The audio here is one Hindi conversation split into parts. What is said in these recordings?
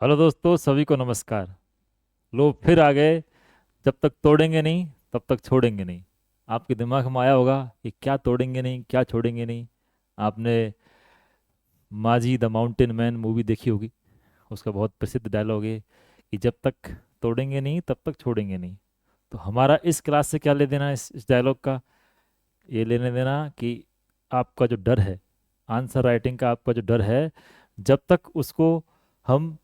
हेलो दोस्तों, सभी को नमस्कार। लोग फिर आ गए। जब तक तोड़ेंगे नहीं तब तक छोड़ेंगे नहीं। आपके दिमाग में आया होगा कि क्या तोड़ेंगे नहीं, क्या छोड़ेंगे नहीं। आपने माजी द माउंटेन मैन मूवी देखी होगी। उसका बहुत प्रसिद्ध डायलॉग है कि जब तक तोड़ेंगे नहीं तब तक छोड़ेंगे नहीं। तो हमारा इस क्लास से क्या ले देना, इस डायलॉग का ये लेने देना कि आपका जो डर है, आंसर राइटिंग का आपका जो डर है, जब तक उसको हम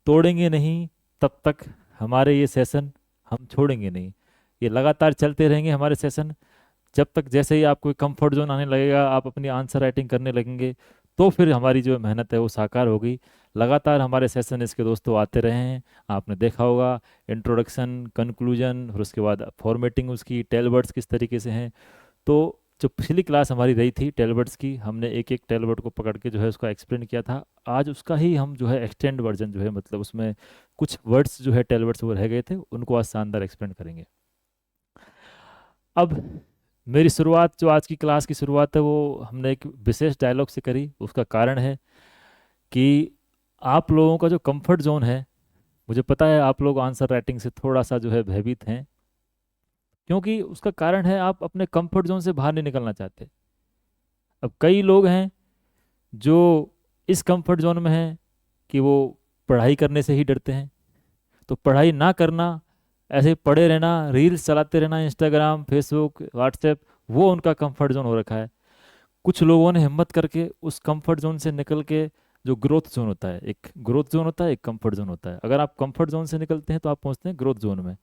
तोड़ेंगे नहीं तब तक हमारे ये सेशन हम छोड़ेंगे नहीं। ये लगातार चलते रहेंगे हमारे सेशन। जब तक जैसे ही आपको कंफर्ट जोन आने लगेगा, आप अपनी आंसर राइटिंग करने लगेंगे, तो फिर हमारी जो मेहनत है वो साकार होगी। लगातार हमारे सेशन इसके दोस्तों आते रहे हैं। आपने देखा होगा इंट्रोडक्शन, कंक्लूजन, फिर उसके बाद फॉर्मेटिंग, उसकी टेलवर्ड्स किस तरीके से हैं। तो जो पिछली क्लास हमारी रही थी टेलवर्ड्स की, हमने एक एक टेलवर्ड को पकड़ के जो है उसका एक्सप्लेन किया था। आज उसका ही हम जो है एक्सटेंड वर्जन जो है, मतलब उसमें कुछ वर्ड्स जो है टेलवर्ड्स वो रह गए थे, उनको आज शानदार एक्सप्लेन करेंगे। अब मेरी शुरुआत, जो आज की क्लास की शुरुआत है, वो हमने एक विशेष डायलॉग से करी। उसका कारण है कि आप लोगों का जो कंफर्ट जोन है, मुझे पता है आप लोग आंसर राइटिंग से थोड़ा सा जो है भयभीत हैं, क्योंकि उसका कारण है आप अपने कंफर्ट जोन से बाहर नहीं निकलना चाहते। अब कई लोग हैं जो इस कंफर्ट जोन में हैं कि वो पढ़ाई करने से ही डरते हैं। तो पढ़ाई ना करना, ऐसे ही पड़े रहना, रील्स चलाते रहना, इंस्टाग्राम, फेसबुक, व्हाट्सएप, वो उनका कंफर्ट जोन हो रखा है। कुछ लोगों ने हिम्मत करके उस कंफर्ट जोन से निकल के, जो ग्रोथ जोन होता है, एक ग्रोथ जोन होता है, एक कंफर्ट जोन होता है। अगर आप कंफर्ट जोन से निकलते हैं तो आप पहुंचते हैं ग्रोथ जोन में।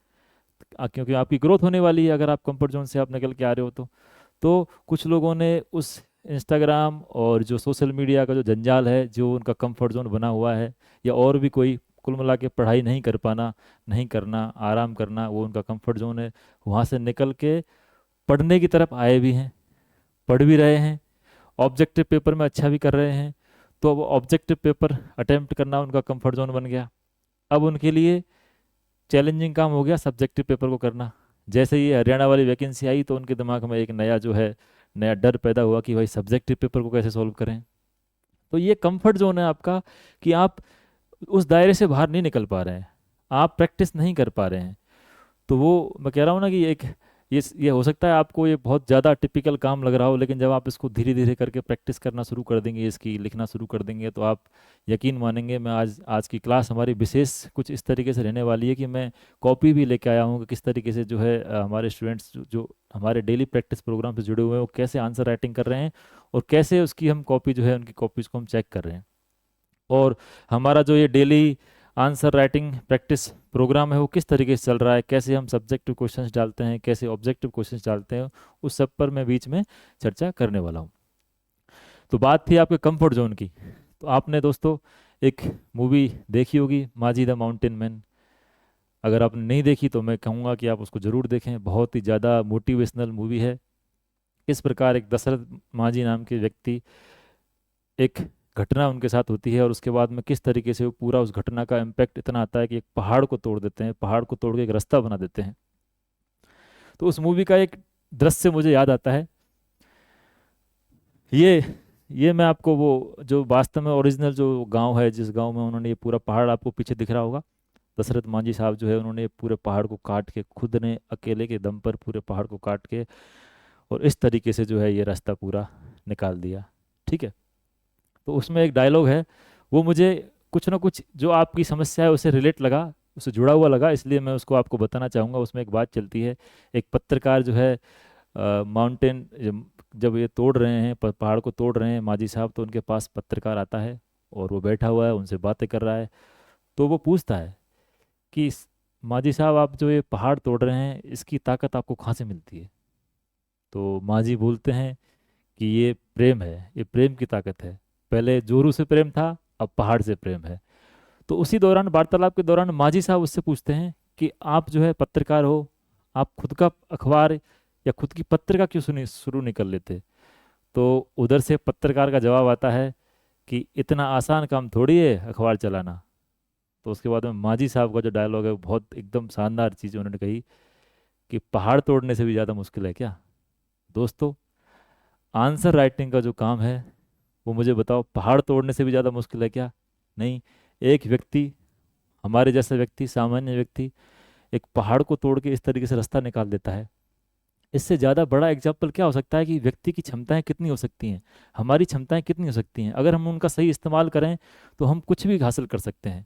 क्योंकि आपकी ग्रोथ होने वाली है अगर आप कंफर्ट जोन से आप निकल के आ रहे हो तो कुछ लोगों ने उस इंस्टाग्राम और जो सोशल मीडिया का जो जंजाल है, जो उनका कंफर्ट जोन बना हुआ है, या और भी कोई, कुल मिला के पढ़ाई नहीं कर पाना, नहीं करना, आराम करना, वो उनका कंफर्ट जोन है। वहाँ से निकल के पढ़ने की तरफ आए भी हैं, पढ़ भी रहे हैं, ऑब्जेक्टिव पेपर में अच्छा भी कर रहे हैं। तो अब ऑब्जेक्टिव पेपर अटेम्प्ट करना उनका कंफर्ट जोन बन गया। अब उनके लिए चैलेंजिंग काम हो गया सब्जेक्टिव पेपर को करना। जैसे ही हरियाणा वाली वैकेंसी आई तो उनके दिमाग में एक नया जो है, नया डर पैदा हुआ कि भाई सब्जेक्टिव पेपर को कैसे सॉल्व करें। तो ये कंफर्ट जोन है आपका, कि आप उस दायरे से बाहर नहीं निकल पा रहे हैं, आप प्रैक्टिस नहीं कर पा रहे हैं। तो वो मैं कह रहा हूँ ना कि एक, ये हो सकता है आपको ये बहुत ज़्यादा टिपिकल काम लग रहा हो, लेकिन जब आप इसको धीरे धीरे करके प्रैक्टिस करना शुरू कर देंगे, इसकी लिखना शुरू कर देंगे, तो आप यकीन मानेंगे। मैं आज आज की क्लास हमारी विशेष कुछ इस तरीके से रहने वाली है कि मैं कॉपी भी लेके आया हूँ कि किस तरीके से जो है हमारे स्टूडेंट्स जो हमारे डेली प्रैक्टिस प्रोग्राम से जुड़े हुए हैं, वो कैसे आंसर राइटिंग कर रहे हैं, और कैसे उसकी हम कॉपी जो है, उनकी कॉपीज़ को हम चेक कर रहे हैं। और हमारा जो ये daily answer writing practice program है वो किस तरीके से चल रहा है, कैसे हम सब्जेक्टिव क्वेश्चंस डालते हैं, कैसे ऑब्जेक्टिव क्वेश्चंस डालते हैं, उस सब पर मैं बीच में चर्चा करने वाला हूँ। तो बात थी आपके कंफर्ट जोन की। तो आपने दोस्तों एक मूवी देखी होगी, माजी द माउंटेन मैन। अगर आपने नहीं देखी तो मैं कहूँगा कि आप उसको ज़रूर देखें। बहुत ही ज़्यादा मोटिवेशनल मूवी है। किस प्रकार एक दशरथ मांझी नाम के व्यक्ति, एक घटना उनके साथ होती है और उसके बाद में किस तरीके से वो पूरा, उस घटना का इम्पैक्ट इतना आता है कि एक पहाड़ को तोड़ देते हैं, पहाड़ को तोड़ के एक रास्ता बना देते हैं। तो उस मूवी का एक दृश्य मुझे याद आता है। ये ये मैं आपको वो जो वास्तव में ओरिजिनल जो गांव है, जिस गांव में उन्होंने ये पूरा पहाड़, आपको पीछे दिख रहा होगा, दशरथ मांझी साहब जो है, उन्होंने ये पूरे पहाड़ को काट के, खुद ने अकेले के दम पर पूरे पहाड़ को काट के, और इस तरीके से जो है ये रास्ता पूरा निकाल दिया। ठीक है। तो उसमें एक डायलॉग है, वो मुझे कुछ ना कुछ जो आपकी समस्या है उससे रिलेट लगा, उससे जुड़ा हुआ लगा, इसलिए मैं उसको आपको बताना चाहूँगा। उसमें एक बात चलती है, एक पत्रकार जो है माउंटेन, जब ये तोड़ रहे हैं, पहाड़ को तोड़ रहे हैं माजी साहब, तो उनके पास पत्रकार आता है और वो बैठा हुआ है, उनसे बातें कर रहा है। तो वो पूछता है कि माजी साहब, आप जो ये पहाड़ तोड़ रहे हैं, इसकी ताकत आपको कहाँ से मिलती है? तो माजी बोलते हैं कि ये प्रेम है, ये प्रेम की ताकत है। पहले जोरू से प्रेम था, अब पहाड़ से प्रेम है। तो उसी दौरान, वार्तालाप के दौरान, माजी साहब उससे पूछते हैं कि आप जो है पत्रकार हो, आप खुद का अखबार या खुद की पत्रिका क्यों सुनी शुरू नहीं कर लेते? तो उधर से पत्रकार का जवाब आता है कि इतना आसान काम थोड़ी है अखबार चलाना। तो उसके बाद में माजी साहब का जो डायलॉग है वो बहुत एकदम शानदार चीज़ उन्होंने कही कि पहाड़ तोड़ने से भी ज़्यादा मुश्किल है क्या? दोस्तों, आंसर राइटिंग का जो काम है, वो मुझे बताओ, पहाड़ तोड़ने से भी ज़्यादा मुश्किल है क्या? नहीं। एक व्यक्ति हमारे जैसा व्यक्ति, सामान्य व्यक्ति एक पहाड़ को तोड़ के इस तरीके से रास्ता निकाल देता है। इससे ज़्यादा बड़ा एग्जाम्पल क्या हो सकता है कि व्यक्ति की क्षमताएं कितनी हो सकती हैं, हमारी क्षमताएं कितनी हो सकती हैं। अगर हम उनका सही इस्तेमाल करें तो हम कुछ भी हासिल कर सकते हैं।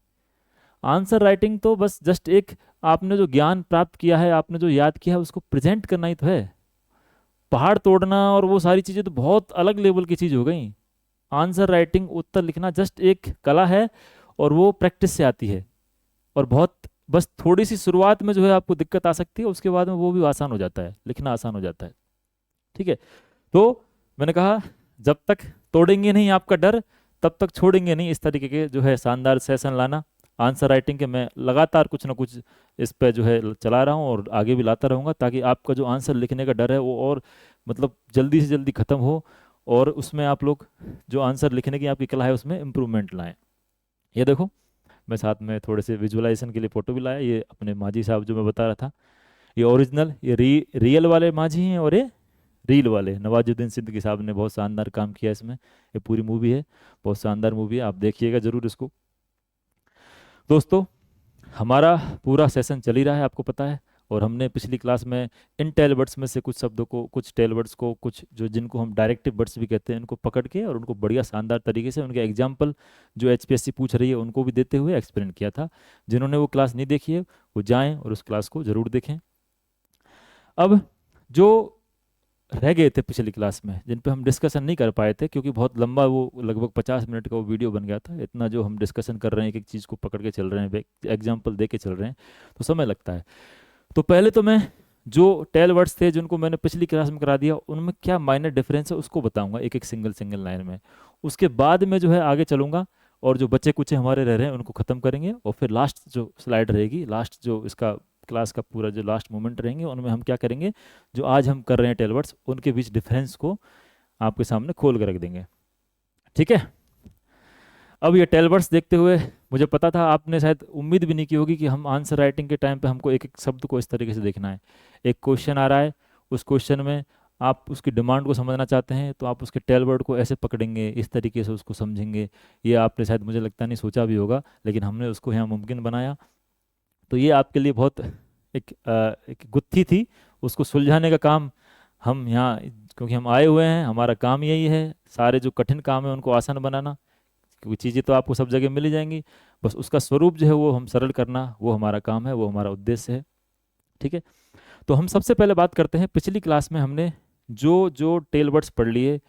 आंसर राइटिंग तो बस जस्ट एक, आपने जो ज्ञान प्राप्त किया है, आपने जो याद किया है, उसको प्रेजेंट करना ही तो है। पहाड़ तोड़ना और वो सारी चीज़ें तो बहुत अलग लेवल की चीज़ हो गई। आंसर राइटिंग, उत्तर लिखना जस्ट एक कला है, और वो प्रैक्टिस से आती है। और बहुत, बस थोड़ी सी शुरुआत में जो है आपको दिक्कत आ सकती है, उसके बाद में वो भी आसान हो जाता है, लिखना आसान हो जाता है। ठीक है, तो मैंने कहा जब तक तोड़ेंगे नहीं आपका डर, तब तक छोड़ेंगे नहीं इस तरीके के जो है शानदार सेशन लाना। आंसर राइटिंग के मैं लगातार कुछ ना कुछ इस पे जो है चला रहा हूँ और आगे भी लाता रहूँगा, ताकि आपका जो आंसर लिखने का डर है वो और मतलब जल्दी से जल्दी ख़त्म हो, और उसमें आप लोग जो आंसर लिखने की आपकी कला है उसमें इम्प्रूवमेंट लाएं। ये देखो, मैं साथ में थोड़े से विजुअलाइजेशन के लिए फ़ोटो भी लाया। ये अपने मांझी साहब जो मैं बता रहा था, ये ओरिजिनल, ये रियल वाले मांझी हैं, और ये रील वाले नवाजुद्दीन सिद्दीकी साहब ने बहुत शानदार काम किया इसमें। ये पूरी मूवी है, बहुत शानदार मूवी है, आप देखिएगा जरूर इसको। दोस्तों, हमारा पूरा सेशन चल ही रहा है, आपको पता है। और हमने पिछली क्लास में इन टेल वर्ड्स में से कुछ शब्दों को, कुछ टेल वर्ड्स को, कुछ जो जिनको हम डायरेक्टिव वर्ड्स भी कहते हैं, इनको पकड़ के और उनको बढ़िया शानदार तरीके से उनके एग्जाम्पल जो एचपीएससी पूछ रही है उनको भी देते हुए एक्सप्लेन किया था। जिन्होंने वो क्लास नहीं देखी है वो जाएं और उस क्लास को ज़रूर देखें। अब जो रह गए थे पिछली क्लास में, जिन पे हम डिस्कशन नहीं कर पाए थे, क्योंकि बहुत लंबा, वो लगभग 50 मिनट का वो वीडियो बन गया था। इतना जो हम डिस्कशन कर रहे हैं, एक एक चीज़ को पकड़ के चल रहे हैं, एग्जाम्पल दे के चल रहे हैं, तो समय लगता है। तो पहले तो मैं जो टेल वर्ड्स थे जिनको मैंने पिछली क्लास में करा दिया, उनमें क्या माइनर डिफरेंस है उसको बताऊंगा एक एक सिंगल सिंगल लाइन में। उसके बाद में जो है आगे चलूंगा, और जो बच्चे कुछ हमारे रह रहे हैं उनको ख़त्म करेंगे, और फिर लास्ट जो स्लाइड रहेगी, लास्ट जो इसका क्लास का पूरा जो लास्ट मोमेंट रहेंगे, उनमें हम क्या करेंगे, जो आज हम कर रहे हैं टेल वर्ड्स, उनके बीच डिफरेंस को आपके सामने खोल कर रख देंगे। ठीक है, अब ये टेल वर्ड्स देखते हुए मुझे पता था, आपने शायद उम्मीद भी नहीं की होगी कि हम आंसर राइटिंग के टाइम पे हमको एक एक शब्द को इस तरीके से देखना है। एक क्वेश्चन आ रहा है, उस क्वेश्चन में आप उसकी डिमांड को समझना चाहते हैं, तो आप उसके टेल वर्ड को ऐसे पकड़ेंगे, इस तरीके से उसको समझेंगे। ये आपने शायद, मुझे लगता नहीं, सोचा भी होगा, लेकिन हमने उसको यहाँ मुमकिन बनाया। तो ये आपके लिए बहुत एक गुत्थी थी, उसको सुलझाने का काम हम यहाँ, क्योंकि हम आए हुए हैं, हमारा काम यही है, सारे जो कठिन काम है उनको आसान बनाना। क्योंकि चीज़ें तो आपको सब जगह मिल ही जाएंगी, बस उसका स्वरूप जो है वो हम सरल करना, वो हमारा काम है, वो हमारा उद्देश्य है। ठीक है, तो हम सबसे पहले बात करते हैं, पिछली क्लास में हमने जो जो टेल वर्ड्स पढ़ लिए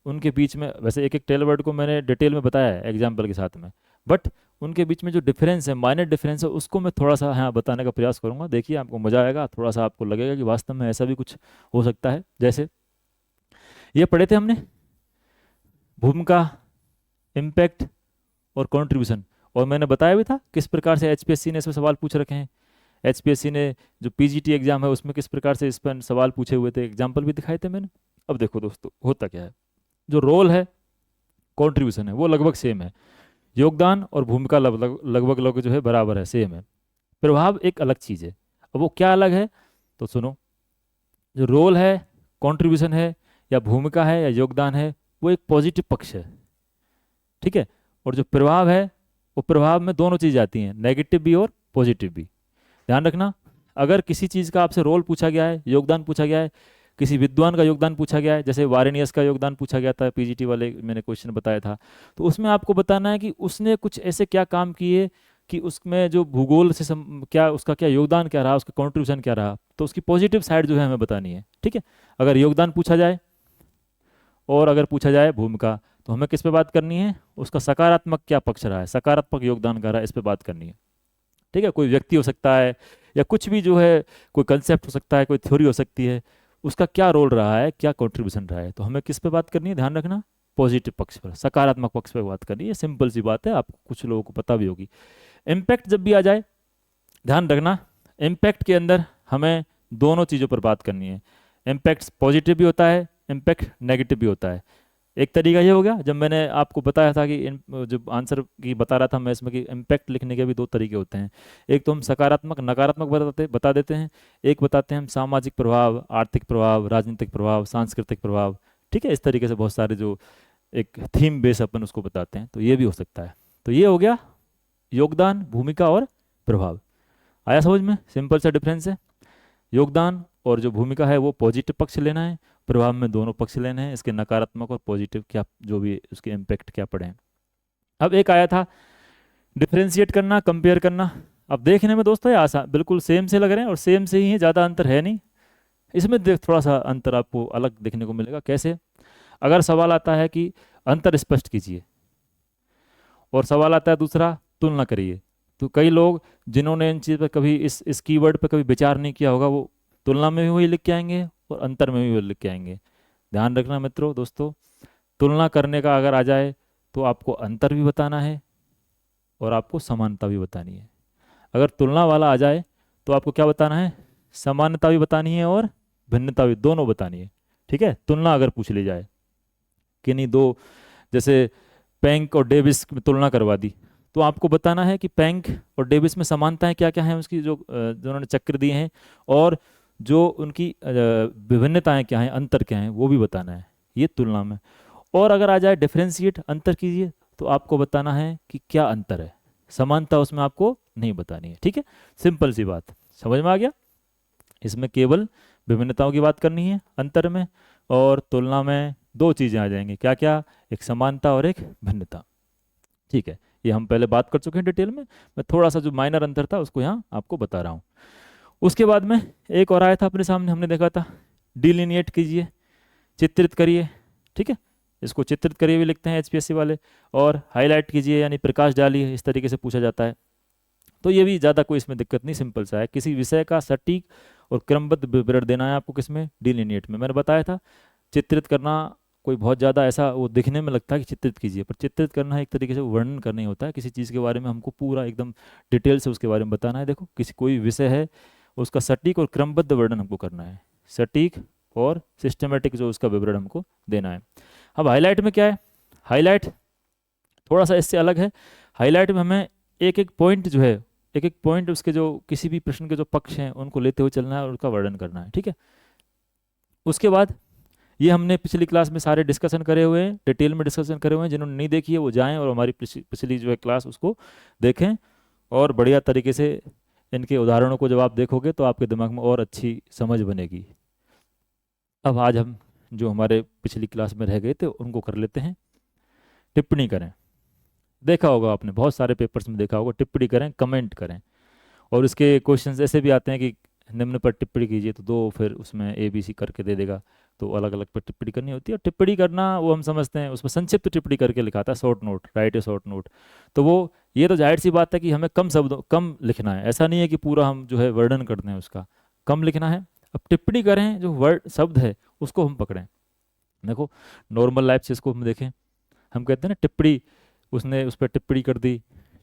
उनके बीच में, वैसे एक एक टेल वर्ड को मैंने डिटेल में बताया है एग्जाम्पल के साथ में, बट उनके बीच में जो डिफरेंस है, माइनर डिफरेंस है, उसको मैं थोड़ा सा यहाँ बताने का प्रयास करूँगा। देखिए, आपको मज़ा आएगा, थोड़ा सा आपको लगेगा कि वास्तव में ऐसा भी कुछ हो सकता है। जैसे ये पढ़े थे हमने, भूमिका, इम्पैक्ट और कंट्रीब्यूशन, और मैंने बताया भी था किस प्रकार से एचपीएससी ने इसमें सवाल पूछ रखे हैं। एचपीएससी ने जो पीजीटी एग्जाम है उसमें किस प्रकार से इस पर सवाल पूछे हुए थे, एग्जाम्पल भी दिखाए थे मैंने। अब देखो दोस्तों, होता क्या है, जो रोल है, कंट्रीब्यूशन है, वो लगभग सेम है। योगदान और भूमिका लगभग लगभग लगभग जो है बराबर है, सेम है। प्रभाव एक अलग चीज़ है। अब वो क्या अलग है, तो सुनो। जो रोल है, कंट्रीब्यूशन है, या भूमिका है, या योगदान है, वो एक पॉजिटिव पक्ष है। ठीक है, और जो प्रभाव है, वो प्रभाव में दोनों चीज़ आती हैं, नेगेटिव भी और पॉजिटिव भी। ध्यान रखना, अगर किसी चीज़ का आपसे रोल पूछा गया है, योगदान पूछा गया है, किसी विद्वान का योगदान पूछा गया है, जैसे वारेनियस का योगदान पूछा गया था, पीजीटी वाले मैंने क्वेश्चन बताया था, तो उसमें आपको बताना है कि उसने कुछ ऐसे क्या काम किए कि उसमें जो भूगोल से क्या उसका क्या योगदान क्या रहा, उसका कॉन्ट्रीब्यूशन क्या रहा, तो उसकी पॉजिटिव साइड जो है हमें बतानी है। ठीक है, अगर योगदान पूछा जाए और अगर पूछा जाए भूमिका, तो हमें किस पे बात करनी है, उसका सकारात्मक क्या पक्ष रहा है, सकारात्मक योगदान का रहा है, इस पे बात करनी है। ठीक है, कोई व्यक्ति हो सकता है, या कुछ भी जो है, कोई कंसेप्ट हो सकता है, कोई थ्योरी हो सकती है, उसका क्या रोल रहा है, क्या कंट्रीब्यूशन रहा है, तो हमें किस पे बात करनी है, ध्यान रखना, पॉजिटिव पक्ष पर, सकारात्मक पक्ष पर बात करनी है। सिंपल सी बात है, आपको कुछ लोगों को पता भी होगी। इम्पैक्ट जब भी आ जाए, ध्यान रखना, इम्पैक्ट के अंदर हमें दोनों चीज़ों पर बात करनी है। इम्पैक्ट पॉजिटिव भी होता है, इम्पैक्ट नेगेटिव भी होता है। एक तरीका ये हो गया, जब मैंने आपको बताया था कि जब आंसर की बता रहा था मैं इसमें, कि इम्पैक्ट लिखने के भी दो तरीके होते हैं। एक तो हम सकारात्मक नकारात्मक बता देते हैं, एक बताते हैं हम सामाजिक प्रभाव, आर्थिक प्रभाव, राजनीतिक प्रभाव, सांस्कृतिक प्रभाव। ठीक है, इस तरीके से बहुत सारे जो एक थीम बेस अपन उसको बताते हैं, तो ये भी हो सकता है। तो ये हो गया योगदान, भूमिका और प्रभाव। आया समझ में? सिंपल सा डिफरेंस है। योगदान और जो भूमिका है वो पॉजिटिव पक्ष लेना है, प्रभाव में दोनों पक्ष लेने हैं, इसके नकारात्मक और पॉजिटिव क्या जो भी उसके इम्पैक्ट क्या पड़े हैं। अब एक आया था डिफरेंशिएट करना, कंपेयर करना। अब देखने में दोस्तों ये आसान बिल्कुल सेम से लग रहे हैं और सेम से ही है, ज़्यादा अंतर है नहीं। इसमें थोड़ा सा अंतर आपको अलग देखने को मिलेगा। कैसे? अगर सवाल आता है कि अंतर स्पष्ट कीजिए और सवाल आता है दूसरा तुलना करिए, तो कई लोग जिन्होंने इन चीज़ पर कभी इस कीवर्ड पर कभी विचार नहीं किया होगा वो तुलना में भी वही लिख के आएंगे और अंतर में भी वही लिख के आएंगे। ध्यान रखना मित्रों, दोस्तों, तुलना करने का अगर आ जाए तो आपको अंतर भी बताना है और आपको समानता भी बतानी है। अगर तुलना वाला आ जाए तो आपको क्या बताना है? समानता भी बतानी है और भिन्नता भी, दोनों बतानी है। ठीक है? तुलना अगर पूछ ली जाए कि नहीं दो, जैसे पैंक और डेविस में तुलना करवा दी, तो आपको बताना है कि पैंक और डेविस में समानताएं क्या क्या हैं उसकी, जो उन्होंने चक्र दिए हैं, और जो उनकी विभिन्नताएं क्या हैं, अंतर क्या हैं, वो भी बताना है, ये तुलना में। और अगर आ जाए डिफरेंशिएट, अंतर कीजिए, तो आपको बताना है कि क्या अंतर है, समानता उसमें आपको नहीं बतानी है। ठीक है? सिंपल सी बात, समझ में आ गया? इसमें केवल विभिन्नताओं की बात करनी है अंतर में, और तुलना में दो चीज़ें आ जाएंगी, क्या क्या? एक समानता और एक भिन्नता। ठीक है? ये हम पहले बात कर चुके हैं डिटेल में, मैं थोड़ा सा जो माइनर अंतर था उसको यहाँ आपको बता रहा हूँ। उसके बाद में एक और आया था अपने सामने, हमने देखा था डिलिनिएट कीजिए, चित्रित करिए। ठीक है? इसको चित्रित करिए भी लिखते हैं एचपीएससी वाले, और हाईलाइट कीजिए यानी प्रकाश डालिए, इस तरीके से पूछा जाता है। तो ये भी ज़्यादा कोई इसमें दिक्कत नहीं, सिंपल सा है। किसी विषय का सटीक और क्रमबद्ध विवरण देना है आपको, किसमें? डिलिनिएट में। मैंने बताया था चित्रित करना कोई बहुत ज़्यादा ऐसा वो दिखने में लगता है कि चित्रित कीजिए, पर चित्रित करना एक तरीके से वर्णन करना ही होता है। किसी चीज़ के बारे में हमको पूरा एकदम डिटेल से उसके बारे में बताना है। देखो, किसी कोई विषय है उसका सटीक और क्रमबद्ध वर्णन हमको करना है, सटीक और सिस्टमेटिक जो उसका विवरण हमको देना है। अब हाईलाइट में क्या है? हाईलाइट थोड़ा सा इससे अलग है। हाईलाइट में हमें एक एक पॉइंट जो है, एक एक पॉइंट उसके जो किसी भी प्रश्न के जो पक्ष हैं उनको लेते हुए चलना है और उसका वर्णन करना है। ठीक है? उसके बाद ये हमने पिछली क्लास में सारे डिस्कशन करे हुए हैं, डिटेल में डिस्कशन करे हुए हैं। जिन्होंने नहीं देखी है वो जाएं और हमारी पिछली जो है क्लास उसको देखें, और बढ़िया तरीके से इनके उदाहरणों को जब आप देखोगे तो आपके दिमाग में और अच्छी समझ बनेगी। अब आज हम जो हमारे पिछली क्लास में रह गए थे उनको कर लेते हैं। टिप्पणी करें। देखा होगा आपने, बहुत सारे पेपर्स में देखा होगा, टिप्पणी करें, कमेंट करें। और इसके क्वेश्चंस ऐसे भी आते हैं कि निम्न पर टिप्पणी कीजिए, तो दो फिर उसमें ए बी सी करके दे देगा, तो अलग अलग पर टिप्पणी करनी होती है। और टिप्पणी करना वो हम समझते हैं, उसमें संक्षिप्त टिप्पणी करके लिखा था, शॉर्ट नोट, राइट ए शॉर्ट नोट। तो वो ये तो जाहिर सी बात है कि हमें कम शब्दों कम लिखना है, ऐसा नहीं है कि पूरा हम जो है वर्णन करते हैं उसका, कम लिखना है। अब टिप्पणी करें, जो वर्ड शब्द है उसको हम पकड़ें। देखो, नॉर्मल लाइफ से इसको हम देखें, हम कहते हैं ना टिप्पणी, उसने उस पर टिप्पणी कर दी,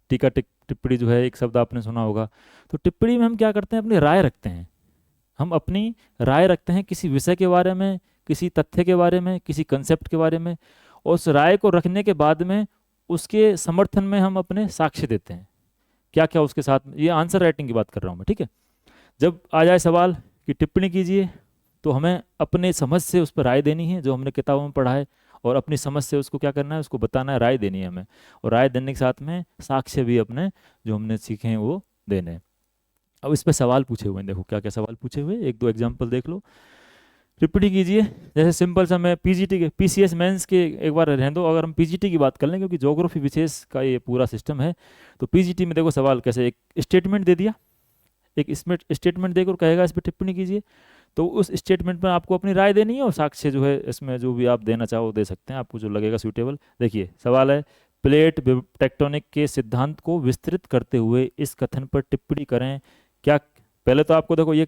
टीका टिप्पणी जो है एक शब्द आपने सुना होगा। तो टिप्पणी में हम क्या करते हैं? अपनी राय रखते हैं, हम अपनी राय रखते हैं किसी विषय के बारे में, किसी तथ्य के बारे में, किसी कंसेप्ट के बारे में, और उस राय को रखने के बाद में उसके समर्थन में हम अपने साक्ष्य देते हैं, क्या क्या उसके साथ। ये आंसर राइटिंग की बात कर रहा हूँ मैं। ठीक है? जब आ जाए सवाल कि टिप्पणी कीजिए, तो हमें अपने समझ से उस पर राय देनी है, जो हमने किताबों में पढ़ा है, और अपनी समझ से उसको क्या करना है, उसको बताना है, राय देनी है हमें। और राय देने के साथ में साक्ष्य भी अपने जो हमने सीखे हैं वो देने हैं। अब इस पे सवाल पूछे हुए हैं, देखो क्या क्या सवाल पूछे हुए हैं, एक दो एग्जाम्पल देख लो। टिप्पणी कीजिए, जैसे सिंपल सा मैं पीजीटी के पीसीएस मेंस के एक बार रहने दो, अगर हम पीजीटी की बात कर लें, क्योंकि ज्योग्राफी विशेष का ये पूरा सिस्टम है। तो पीजीटी में देखो सवाल कैसे, एक स्टेटमेंट दे दिया, एक इसमें स्टेटमेंट देकर कहेगा इस पर टिप्पणी कीजिए, तो उस स्टेटमेंट में आपको अपनी राय देनी है, और साक्ष्य जो है इसमें जो भी आप देना चाहो दे सकते हैं, आपको जो लगेगा सूटेबल। देखिए सवाल है, प्लेट टेक्टोनिक के सिद्धांत को विस्तृत करते हुए इस कथन पर टिप्पणी करें। क्या, पहले तो आपको देखो ये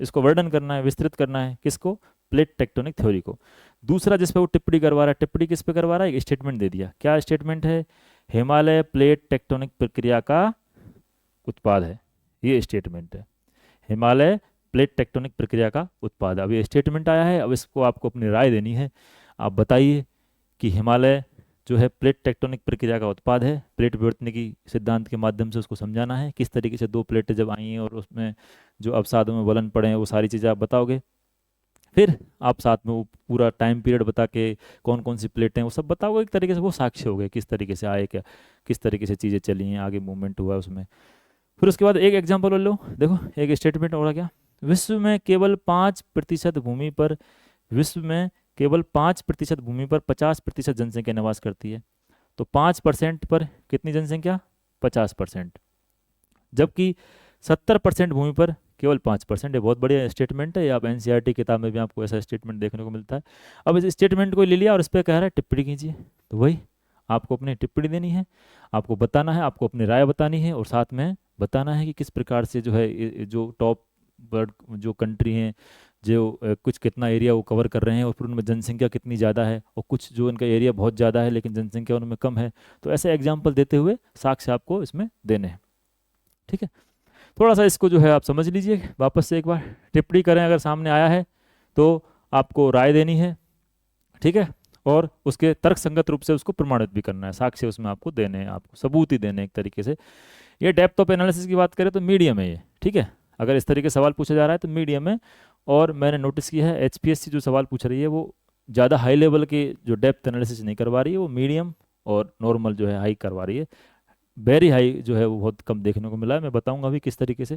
इसको वर्णन करना है, विस्तृत करना है, किसको? प्लेट टेक्टोनिक थ्योरी को। दूसरा जिस पे वो टिप्पणी करवा रहा है, टिप्पणी किस पे करवा रहा है? एक स्टेटमेंट दे दिया, क्या स्टेटमेंट है? हिमालय प्लेट टेक्टोनिक प्रक्रिया का उत्पाद है, ये स्टेटमेंट है, हिमालय प्लेट टेक्टोनिक प्रक्रिया का उत्पाद। अब ये स्टेटमेंट आया है, अब इसको आपको अपनी राय देनी है। आप बताइए कि हिमालय जो है प्लेट टेक्टोनिक प्रक्रिया का उत्पाद है, प्लेट विवर्तन की सिद्धांत के माध्यम से उसको समझाना है, किस तरीके से दो प्लेटें जब आई हैं और उसमें जो अवसादों में वलन पड़े हैं वो सारी चीज़ें आप बताओगे। फिर आप साथ में वो पूरा टाइम पीरियड बता के कौन कौन सी प्लेटें वो सब बताओगे एक तरीके से, वो साक्ष्य हो गए किस तरीके से आए, क्या किस तरीके से चीज़ें चली हैं, आगे मूवमेंट हुआ है उसमें। फिर उसके बाद एक एग्जाम्पल और लो, देखो एक स्टेटमेंट और आ गया, विश्व में केवल 5% भूमि पर, विश्व में केवल 5% भूमि पर 50% जनसंख्या निवास करती है। तो 5% पर कितनी जनसंख्या, 50%। जबकि 70% भूमि पर केवल 5%। ये बहुत बढ़िया स्टेटमेंट है, ये आप एनसीईआरटी किताब में भी आपको ऐसा स्टेटमेंट देखने को मिलता है। अब इस स्टेटमेंट को ले लिया और इस पर कह रहा है टिप्पणी कीजिए, तो वही आपको अपनी टिप्पणी देनी है, आपको बताना है, आपको अपनी राय बतानी है, और साथ में बताना है कि किस प्रकार से जो है जो टॉप बर्ड जो कंट्री हैं, जो कुछ कितना एरिया वो कवर कर रहे हैं, और फिर उनमें जनसंख्या कितनी ज़्यादा है, और कुछ जो उनका एरिया बहुत ज़्यादा है लेकिन जनसंख्या उनमें कम है। तो ऐसे एग्जाम्पल देते हुए साक्ष्य आपको इसमें देने हैं। ठीक है, थोड़ा सा इसको जो है आप समझ लीजिए वापस से एक बार, टिप्पणी करें अगर सामने आया है तो आपको राय देनी है, ठीक है, और उसके तर्क संगत रूप से उसको प्रमाणित भी करना है, साक्ष्य उसमें आपको देने हैं, आपको सबूत ही देने हैं एक तरीके से। ये डेप्थ ऑफ एनालिसिस की बात करें तो मीडियम है ये, ठीक है, अगर इस तरीके से सवाल पूछा जा रहा है तो मीडियम है। और मैंने नोटिस किया है एचपीएससी जो सवाल पूछ रही है वो ज़्यादा हाई लेवल के जो डेप्थ एनालिसिस नहीं करवा रही है, वो मीडियम और नॉर्मल जो है हाई करवा रही है। वेरी हाई जो है वो बहुत कम देखने को मिला है, मैं बताऊंगा अभी किस तरीके से।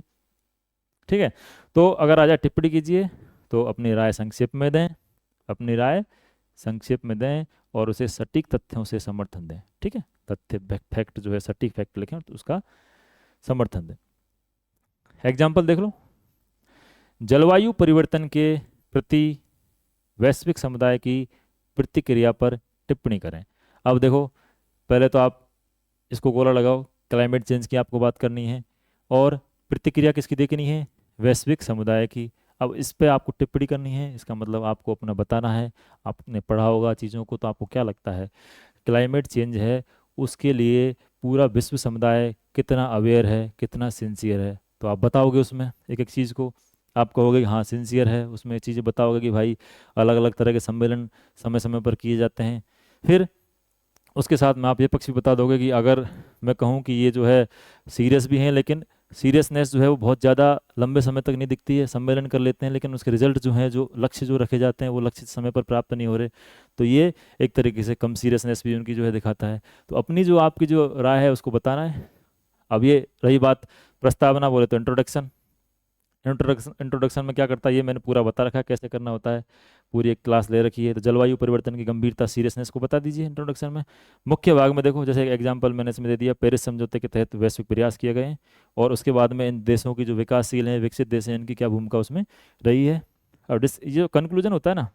ठीक है, तो अगर आजा टिप्पणी कीजिए तो अपनी राय संक्षेप में दें, अपनी राय संक्षेप में दें, और उसे सटीक तथ्यों से समर्थन दें। ठीक है, तथ्य फैक्ट जो है सटीक फैक्ट लिखें तो उसका समर्थन दें। एग्जाम्पल देख लो, जलवायु परिवर्तन के प्रति वैश्विक समुदाय की प्रतिक्रिया पर टिप्पणी करें। अब देखो पहले तो आप इसको गोला लगाओ, क्लाइमेट चेंज की आपको बात करनी है, और प्रतिक्रिया किसकी देखनी है, वैश्विक समुदाय की। अब इस पे आपको टिप्पणी करनी है, इसका मतलब आपको अपना बताना है, आपने पढ़ा होगा चीज़ों को, तो आपको क्या लगता है क्लाइमेट चेंज है उसके लिए पूरा विश्व समुदाय कितना अवेयर है, कितना सिंसियर है। तो आप बताओगे उसमें एक एक चीज़ को, आप कहोगे कि हाँ सिंसियर है, उसमें चीज़ें बताओगे कि भाई अलग अलग तरह के सम्मेलन समय समय पर किए जाते हैं। फिर उसके साथ में आप ये पक्ष भी बता दोगे कि अगर मैं कहूँ कि ये जो है सीरियस भी हैं, लेकिन सीरियसनेस जो है वो बहुत ज़्यादा लंबे समय तक नहीं दिखती है, सम्मेलन कर लेते हैं लेकिन उसके रिजल्ट जो हैं, जो लक्ष्य जो रखे जाते हैं वो लक्ष्य समय पर प्राप्त नहीं हो रहे, तो ये एक तरीके से कम सीरियसनेस भी उनकी जो है दिखाता है। तो अपनी जो आपकी जो राय है उसको बताना है। अब ये रही बात प्रस्तावना, बोले तो इंट्रोडक्शन। इंट्रोडक्शन में क्या करता है ये मैंने पूरा बता रखा है कैसे करना होता है, पूरी एक क्लास ले रखी है। तो जलवायु परिवर्तन की गंभीरता सीरियसनेस को बता दीजिए इंट्रोडक्शन में। मुख्य भाग में देखो, जैसे एग्जांपल मैंने इसमें दे दिया, पेरिस समझौते के तहत वैश्विक प्रयास किए गए हैं, और उसके बाद में इन देशों की जो विकासशील हैं, विकसित देश हैं, इनकी क्या भूमिका उसमें रही है। और ये जो कंक्लूजन होता है ना,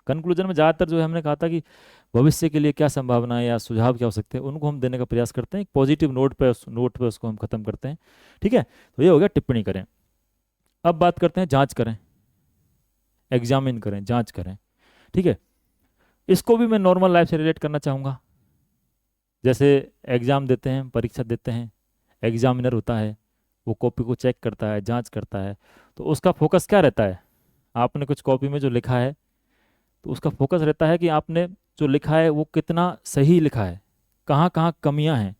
कंक्लूजन में ज़्यादातर जो है हमने कहा था कि भविष्य के लिए क्या संभावनाएं या सुझाव क्या हो सकते हैं, उनको हम देने का प्रयास करते हैं, एक पॉजिटिव नोट पे, उस नोट पे उसको हम खत्म करते हैं। ठीक है, तो ये हो गया टिप्पणी करें। अब बात करते हैं जांच करें, एग्जामिन करें, जांच करें। ठीक है, इसको भी मैं नॉर्मल लाइफ से रिलेट करना चाहूँगा। जैसे एग्जाम देते हैं, परीक्षा देते हैं, एग्जामिनर होता है, वो कॉपी को चेक करता है, जांच करता है, तो उसका फोकस क्या रहता है, आपने कुछ कॉपी में जो लिखा है तो उसका फोकस रहता है कि आपने जो लिखा है वो कितना सही लिखा है, कहाँ कहाँ कमियां हैं।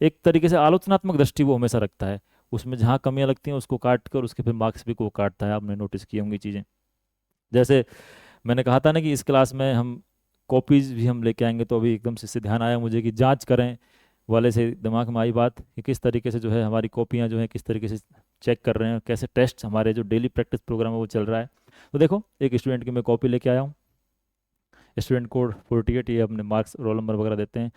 एक तरीके से आलोचनात्मक दृष्टि वो हमेशा रखता है, उसमें जहाँ कमियां लगती हैं उसको काट कर उसके फिर मार्क्स भी को काटता है। आपने नोटिस की होंगी चीज़ें। जैसे मैंने कहा था ना कि इस क्लास में हम कॉपीज भी हम लेके आएंगे, तो अभी एकदम से ध्यान आया मुझे कि जांच करें वाले से दिमाग में आई बात कि किस तरीके से जो है हमारी कॉपियाँ जो है किस तरीके से चेक कर रहे हैं, कैसे टेस्ट हमारे जो डेली प्रैक्टिस प्रोग्राम है वो चल रहा है। तो देखो एक स्टूडेंट की मैं कॉपी लेके आया हूँ, स्टूडेंट कोड 48, ये अपने मार्क्स रोल नंबर वगैरह देते हैं।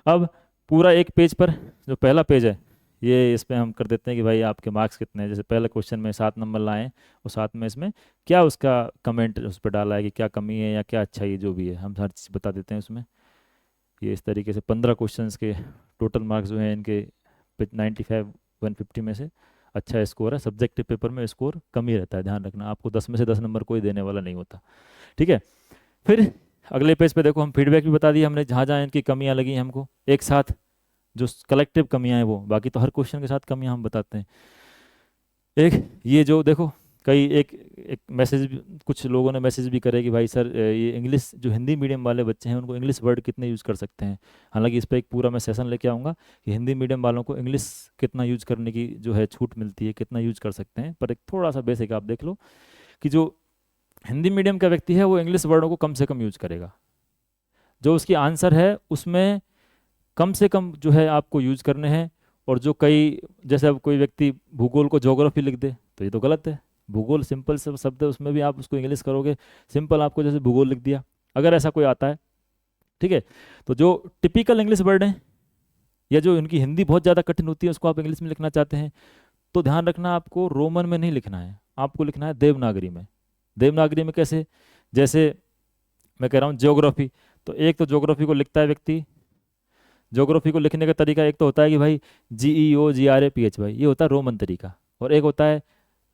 अब पूरा एक पेज पर जो पहला पेज है ये इस पे हम कर देते हैं कि भाई आपके मार्क्स कितने हैं। जैसे पहले क्वेश्चन में 7 नंबर लाए और साथ में इसमें क्या उसका कमेंट उस पर डाला है कि क्या कमी है या क्या अच्छा है, जो भी है हम हर चीज़ बता देते हैं उसमें। ये इस तरीके से 15 क्वेश्चन के टोटल मार्क्स जो हैं इनके 95 150 में से अच्छा स्कोर है। सब्जेक्टिव पेपर में स्कोर कम ही रहता है, ध्यान रखना, आपको 10 में से 10 नंबर कोई देने वाला नहीं होता। ठीक है, फिर अगले पेज पे देखो हम फीडबैक भी बता दिया हमने, जहाँ जहाँ इनकी कमियाँ लगी हैं हमको एक साथ, जो कलेक्टिव कमियां हैं वो, बाकी तो हर क्वेश्चन के साथ कमियां हम बताते हैं। एक ये जो देखो कई एक एक मैसेज भी, कुछ लोगों ने मैसेज भी करे कि भाई सर ये इंग्लिश जो हिंदी मीडियम वाले बच्चे हैं उनको इंग्लिश वर्ड कितने यूज़ कर सकते हैं। हालांकि इस पर एक पूरा मैं सेशन लेके आऊँगा कि हिंदी मीडियम वालों को इंग्लिश कितना यूज करने की जो है छूट मिलती है, कितना यूज कर सकते हैं। पर एक थोड़ा सा बेसिक आप देख लो कि जो हिंदी मीडियम का व्यक्ति है वो इंग्लिश वर्डों को कम से कम यूज करेगा। जो उसकी आंसर है उसमें कम से कम जो है आपको यूज करने हैं। और जो कई, जैसे अब कोई व्यक्ति भूगोल को ज्योग्राफी लिख दे तो ये तो गलत है। भूगोल सिंपल से शब्द है, उसमें भी आप उसको इंग्लिश करोगे, सिंपल आपको जैसे भूगोल लिख दिया, अगर ऐसा कोई आता है, ठीक है। तो जो टिपिकल इंग्लिश वर्ड हैं या जो इनकी हिंदी बहुत ज़्यादा कठिन होती है उसको आप इंग्लिश में लिखना चाहते हैं, तो ध्यान रखना आपको रोमन में नहीं लिखना है, आपको लिखना है देवनागरी में। देवनागरी में कैसे? जैसे मैं कह रहा हूँ ज्योग्राफी, तो एक तो ज्योग्राफी को लिखता है व्यक्ति, ज्योग्राफी को लिखने का तरीका एक तो होता है कि भाई GEOGRAPHY, ये होता है रोमन तरीका, और एक होता है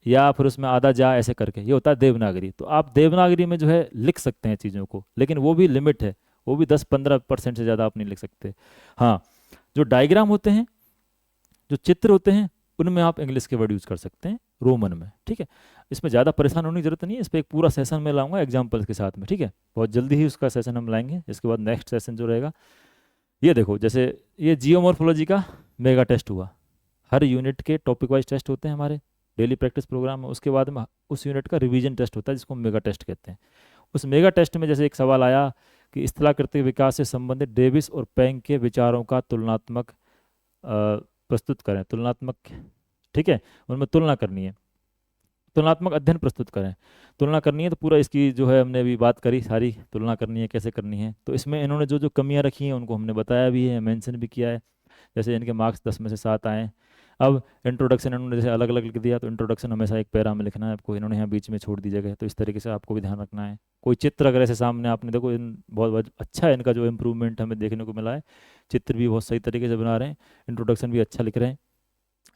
या फिर उसमें आधा जा ऐसे करके, ये होता है देवनागरी। तो आप देवनागरी में जो है लिख सकते हैं चीज़ों को, लेकिन वो भी लिमिट है, वो भी 10-15% से ज़्यादा आप नहीं लिख सकते। हाँ, जो डायग्राम होते हैं, जो चित्र होते हैं, उनमें आप इंग्लिश के वर्ड यूज़ कर सकते हैं रोमन में, ठीक है। इसमें ज़्यादा परेशान होने की जरूरत नहीं है, इस पर एक पूरा सेशन मैं लाऊंगा एग्जाम्पल्स के साथ में, ठीक है। बहुत जल्दी ही उसका सेशन हम लाएंगे, इसके बाद नेक्स्ट सेशन जो रहेगा। ये देखो, जैसे ये जियोमॉर्फोलॉजी का मेगा टेस्ट हुआ, हर यूनिट के टॉपिक वाइज टेस्ट होते हैं हमारे डेली प्रैक्टिस प्रोग्राम में, उसके बाद में उस यूनिट का रिवीजन टेस्ट होता है जिसको हम मेगा टेस्ट कहते हैं। उस मेगा टेस्ट में जैसे एक सवाल आया कि स्थलाकृतिक विकास से संबंधित डेविस और पेंग के विचारों का तुलनात्मक प्रस्तुत करें, तुलनात्मक, ठीक है, उनमें तुलना करनी है, तुलनात्मक अध्ययन प्रस्तुत करें। तुलना करनी है तो पूरा इसकी जो है हमने अभी बात करी, सारी तुलना करनी है, कैसे करनी है। तो इसमें इन्होंने जो जो कमियां रखी हैं उनको हमने बताया भी है, मेंशन भी किया है। जैसे इनके मार्क्स 10 में से 7 आए। अब इंट्रोडक्शन इन्होंने जैसे अलग अलग लिख दिया, तो इंट्रोडक्शन हमेशा एक पैरा में लिखना है आपको, इन्होंने यहाँ बीच में छोड़ दी जगह, तो इस तरीके से आपको भी ध्यान रखना है। कोई चित्र अगर ऐसे सामने आपने देखो, बहुत बहुत अच्छा है इनका जो इम्प्रूवमेंट हमें देखने को मिला है, चित्र भी बहुत सही तरीके से बना रहे हैं, इंट्रोडक्शन भी अच्छा लिख रहे हैं।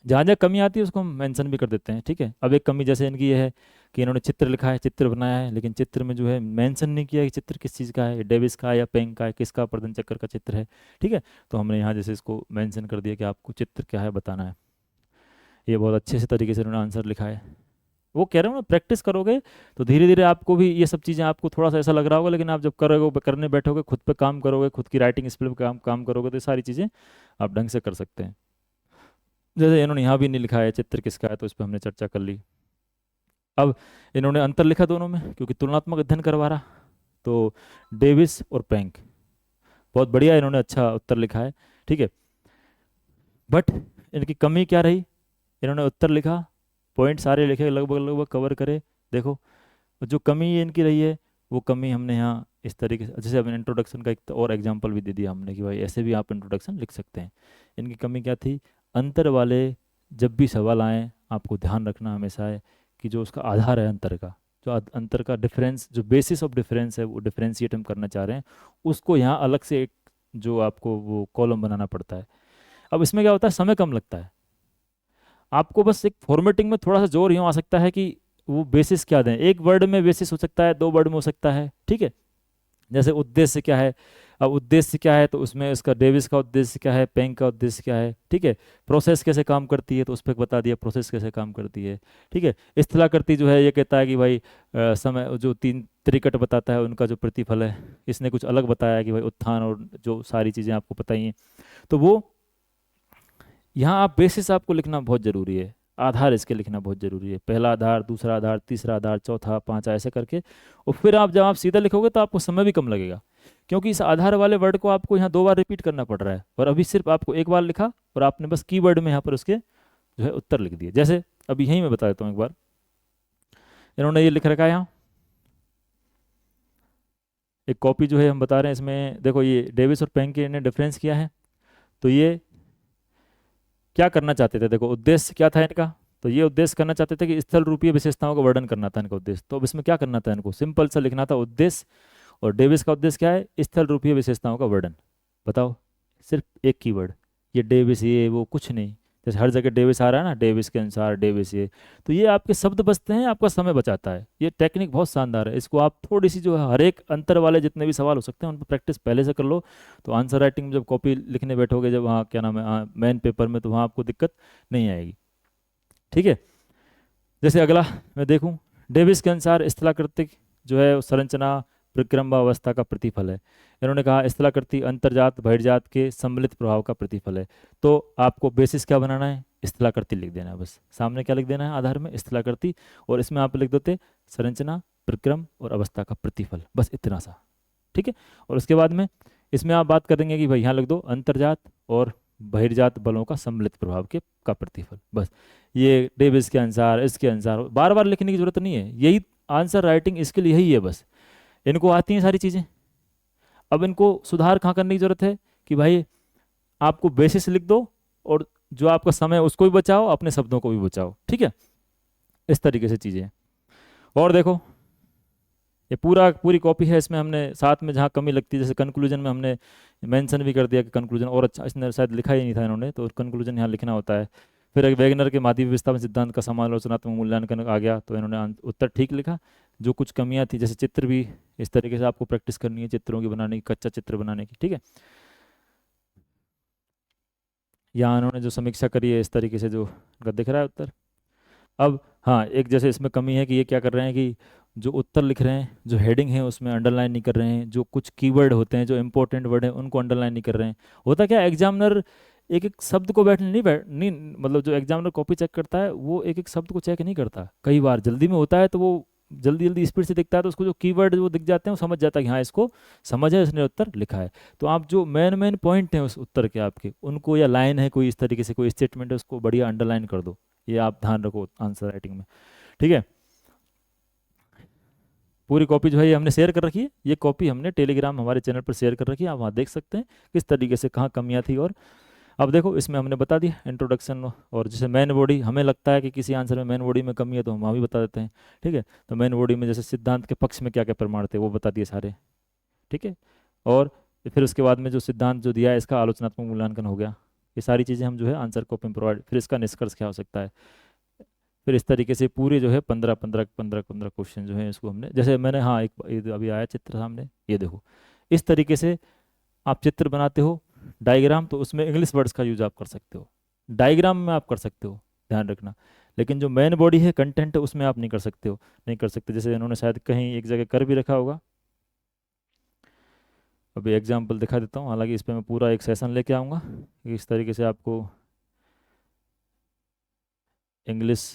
जहाँ जहाँ कमी आती है उसको हम मेंशन भी कर देते हैं, ठीक है। अब एक कमी जैसे इनकी ये है कि इन्होंने चित्र लिखा है, चित्र बनाया है, लेकिन चित्र में जो है मेंशन नहीं किया कि चित्र किस चीज़ का है, डेविस का है या पेंग का है, किसका प्रदन चक्कर का चित्र है, ठीक है। तो हमने यहाँ जैसे इसको मेंशन कर दिया कि आपको चित्र क्या है बताना है। ये बहुत अच्छे से तरीके से उन्होंने आंसर लिखा है। वो कह रहे हो ना, प्रैक्टिस करोगे तो धीरे धीरे आपको भी ये सब चीज़ें, आपको थोड़ा सा ऐसा लग रहा होगा, लेकिन आप जब करोगे, करने बैठोगे, खुद पे काम करोगे, खुद की राइटिंग स्किल पे काम काम करोगे, तो ये सारी चीज़ें आप ढंग से कर सकते हैं। जैसे इन्होंने यहाँ भी नहीं लिखा है चित्र किसका है, तो इस पर हमने चर्चा कर ली। अब इन्होंने अंतर लिखा दोनों में, क्योंकि तुलनात्मक अध्ययन करवा रहा, तो डेविस और पेंक, बहुत बढ़िया, इन्होंने अच्छा उत्तर लिखा है, ठीक है। बट इनकी कमी क्या रही? इन्होंने उत्तर लिखा, पॉइंट सारे लिखे, लगभग लगभग कवर करे, देखो जो कमी इनकी रही है वो कमी हमने यहाँ इस तरीके से, जैसे अपने इंट्रोडक्शन का एक और एग्जांपल भी दे दिया हमने कि भाई ऐसे भी आप इंट्रोडक्शन लिख सकते हैं। इनकी कमी क्या थी? अंतर वाले जब भी सवाल आए, आपको ध्यान रखना हमेशा है कि जो उसका आधार है अंतर का, जो अंतर का डिफरेंस, जो बेसिस ऑफ डिफरेंस है, वो डिफरेंशिएट हम करना चाह रहे हैं, उसको यहाँ अलग से एक जो आपको वो कॉलम बनाना पड़ता है। अब इसमें क्या होता है, समय कम लगता है आपको, बस एक फॉर्मेटिंग में थोड़ा सा जोर यूँ आ सकता है कि वो बेसिस क्या दें। एक वर्ड में बेसिस हो सकता है, 2 वर्ड में हो सकता है, ठीक है। जैसे उद्देश्य क्या है, अब उद्देश्य क्या है तो उसमें इसका डेविस का उद्देश्य क्या है, पेंग का उद्देश्य क्या है, ठीक है। प्रोसेस कैसे काम करती है तो उस पर बता दिया प्रोसेस कैसे काम करती है, ठीक है। स्थलाकृति जो है ये कहता है कि भाई समय, जो 3 त्रिकट बताता है उनका जो प्रतिफल है, इसने कुछ अलग बताया कि भाई उत्थान, और जो सारी चीज़ें आपको पता ही हैं। तो वो यहाँ आप बेसिस आपको लिखना बहुत ज़रूरी है, आधार इसके लिखना बहुत ज़रूरी है, पहला आधार, दूसरा आधार, तीसरा आधार, चौथा, पांचवा, ऐसे करके। और फिर आप जब आप सीधा लिखोगे तो आपको समय भी कम लगेगा, क्योंकि इस आधार वाले वर्ड को आपको यहाँ 2 बार रिपीट करना पड़ रहा है, और अभी सिर्फ आपको 1 बार लिखा और आपने बस कीवर्ड में यहाँ पर उसके जो है उत्तर लिख दिए। जैसे अभी यहीं मैं बता देता हूँ एक बार, इन्होंने ये लिख रखा है यहाँ, एक कॉपी जो है हम बता रहे हैं, इसमें देखो ये डेविस और पेंग के इन्हें डिफरेंस किया है। तो ये क्या करना चाहते थे, देखो उद्देश्य क्या था इनका, तो ये उद्देश्य करना चाहते थे कि स्थल रूपीय विशेषताओं का वर्णन करना था इनका उद्देश्य। तो अब इसमें क्या करना था इनको, सिंपल सा लिखना था उद्देश्य, और डेविस का उद्देश्य क्या है, स्थल रूपीय विशेषताओं का वर्णन। बताओ, सिर्फ एक कीवर्ड, ये डेविस, ये वो, कुछ नहीं। जैसे हर जगह डेविस आ रहा है ना, डेविस के अनुसार, डेविस ये, तो ये आपके शब्द बचते हैं, आपका समय बचाता है। ये टेक्निक बहुत शानदार है, इसको आप थोड़ी सी जो है हर एक अंतर वाले जितने भी सवाल हो सकते हैं उन पर प्रैक्टिस पहले से कर लो, तो आंसर राइटिंग में जब कॉपी लिखने बैठोगे, जब वहाँ क्या नाम है मेन पेपर में, तो वहाँ आपको दिक्कत नहीं आएगी, ठीक है। जैसे अगला मैं देखूँ, डेविस के अनुसार स्थलाकृतिक जो है संरचना परिक्रमावस्था का प्रतिफल है। इन्होंने कहा स्थलाकृति अंतर्जात बहिर्जात के सम्मिलित प्रभाव का प्रतिफल है। तो आपको बेसिस क्या बनाना है, स्थलाकृति लिख देना है, बस सामने क्या लिख देना है आधार में, स्थलाकृति, और इसमें आप लिख देते संरचना प्रक्रम और अवस्था का प्रतिफल, बस इतना सा। ठीक है। और उसके बाद में इसमें आप बात करेंगे कि भाई यहाँ लिख दो अंतर्जात और बहिर्जात बलों का सम्मिलित प्रभाव के का प्रतिफल, बस। ये डेविस के अनुसार, इसके अनुसार, बार बार लिखने की जरूरत नहीं है, यही आंसर राइटिंग स्किल यही है बस। इनको आती हैं सारी चीज़ें। अब इनको सुधार कहाँ करने की जरूरत है कि भाई आपको बेसिस लिख दो और जो आपका समय है उसको भी बचाओ, अपने शब्दों को भी बचाओ। ठीक है, इस तरीके से चीज़ें हैं। और देखो ये पूरी कॉपी है, इसमें हमने साथ में जहाँ कमी लगती है, जैसे कंक्लूजन में हमने मेंशन भी कर दिया कि कंक्लूजन और अच्छा, इसने शायद लिखा ही नहीं था इन्होंने, तो कंक्लूजन यहाँ लिखना होता है। फिर एक वेगनर के माध्यमिक विस्थापन सिद्धांत का समालोचनात्मक मूल्यांकन आ गया, तो इन्होंने उत्तर ठीक लिखा। जो कुछ कमियां थी, जैसे चित्र भी इस तरीके से आपको प्रैक्टिस करनी है चित्रों की बनाने की, कच्चा चित्र बनाने की। ठीक है, यहाँ इन्होंने जो समीक्षा करी है इस तरीके से जो दिख रहा है उत्तर। अब हाँ, एक जैसे इसमें कमी है कि ये क्या कर रहे हैं कि जो उत्तर लिख रहे हैं, जो हेडिंग है उसमें अंडरलाइन नहीं कर रहे हैं, जो कुछ कीवर्ड होते हैं, जो इंपॉर्टेंट वर्ड हैं उनको अंडरलाइन नहीं कर रहे हैं। होता क्या, एग्जामिनर एक एक शब्द को नहीं मतलब जो एग्जामिनर कॉपी चेक करता है वो एक एक शब्द को चेक नहीं करता, कई बार जल्दी में होता है तो वो जल्दी जल्दी स्पीड से दिखता है, तो उसको जो कीवर्ड वो दिख जाते हैं वो समझ जाता है कि हाँ इसको समझ है, इसने उत्तर लिखा है। तो आप जो मेन पॉइंट हैं उस उत्तर के आपके, उनको, या लाइन है कोई इस तरीके से कोई स्टेटमेंट है, उसको बढ़िया अंडरलाइन कर दो। ये आप ध्यान रखो आंसर राइटिंग में। ठीक है, पूरी कॉपी जो है ये हमने शेयर कर रखी है, ये कॉपी हमने टेलीग्राम हमारे चैनल पर शेयर कर रखी है, आप वहाँ देख सकते हैं किस तरीके से कहाँ कमियाँ थी। और अब देखो इसमें हमने बता दिया इंट्रोडक्शन, और जैसे मेन बॉडी, हमें लगता है कि किसी आंसर में मेन बॉडी में कमी है तो हम वहाँ भी बता देते हैं। ठीक है, तो मेन बॉडी में जैसे सिद्धांत के पक्ष में क्या क्या प्रमाण थे वो बता दिए सारे। ठीक है, और फिर उसके बाद में जो सिद्धांत जो दिया है इसका आलोचनात्मक मूल्यांकन हो गया। ये सारी चीज़ें हम जो है आंसर कॉपी में प्रोवाइड, फिर इसका निष्कर्ष क्या हो सकता है। फिर इस तरीके से पूरे जो है 15 क्वेश्चन जो है इसको हमने, जैसे मैंने, हाँ एक अभी आया चित्र सामने, ये देखो इस तरीके से आप चित्र बनाते हो। डायग्राम तो उसमें इंग्लिश वर्ड्स का यूज आप कर सकते हो, डायग्राम में आप कर सकते हो, ध्यान रखना। लेकिन जो मेन बॉडी है, कंटेंट है, उसमें आप नहीं कर सकते हो, नहीं कर सकते। जैसे इन्होंने शायद कहीं एक जगह कर भी रखा होगा, अभी एग्जाम्पल दिखा देता हूँ, हालांकि इस पर मैं पूरा एक सेशन लेके आऊँगा कि इस तरीके से आपको इंग्लिश,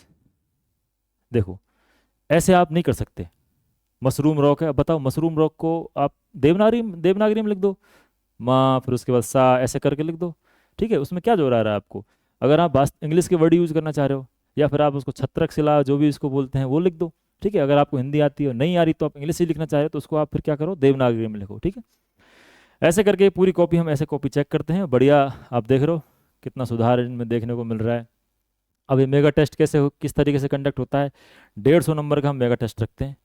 देखो ऐसे आप नहीं कर सकते। मशरूम रॉक है, अब बताओ मशरूम रॉक को आप देवनागरी में लिख दो, माँ फिर उसके बाद सा, ऐसे करके लिख दो। ठीक है, उसमें क्या जोर आ रहा है आपको। अगर आप इंग्लिश के वर्ड यूज करना चाह रहे हो, या फिर आप उसको छत्रक शिला जो भी इसको बोलते हैं वो लिख दो। ठीक है, अगर आपको हिंदी आती है और नहीं आ रही तो आप इंग्लिश ही लिखना चाह रहे हो तो उसको आप फिर क्या करो, देवनागरी में लिखो। ठीक है, ऐसे करके पूरी कॉपी हम ऐसे कॉपी चेक करते हैं, बढ़िया। आप देख रहे हो कितना सुधार इनमें देखने को मिल रहा है। अब ये मेगा टेस्ट किस तरीके से कंडक्ट होता है। 150 नंबर का हम मेगा टेस्ट रखते हैं,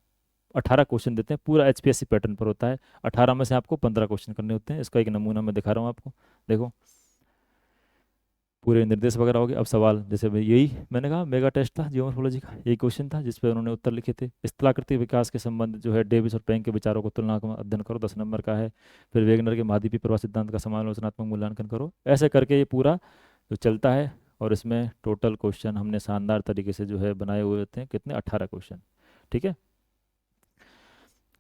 18 क्वेश्चन देते हैं, पूरा HPSC पैटर्न पर होता है। 18 में से आपको 15 क्वेश्चन करने होते हैं। इसका एक नमूना मैं दिखा रहा हूँ आपको, देखो पूरे निर्देश वगैरह हो गए। अब सवाल, जैसे भाई यही मैंने कहा मेगा टेस्ट था जियोमॉर्फोलॉजी का, यही क्वेश्चन था जिस पर उन्होंने उत्तर लिखे थे। स्थलाकृतिक विकास के संबंध जो है डेविस और पेंग के विचारों को तुलनात्मक अध्ययन करो, 10 नंबर का है। फिर वेगनर के माध्यमिक प्रवाह सिद्धांत का समालोचनात्मक मूल्यांकन करो। ऐसे करके ये पूरा जो चलता है, और इसमें टोटल क्वेश्चन हमने शानदार तरीके से जो है बनाए हुए होते हैं, कितने, 18 क्वेश्चन। ठीक है,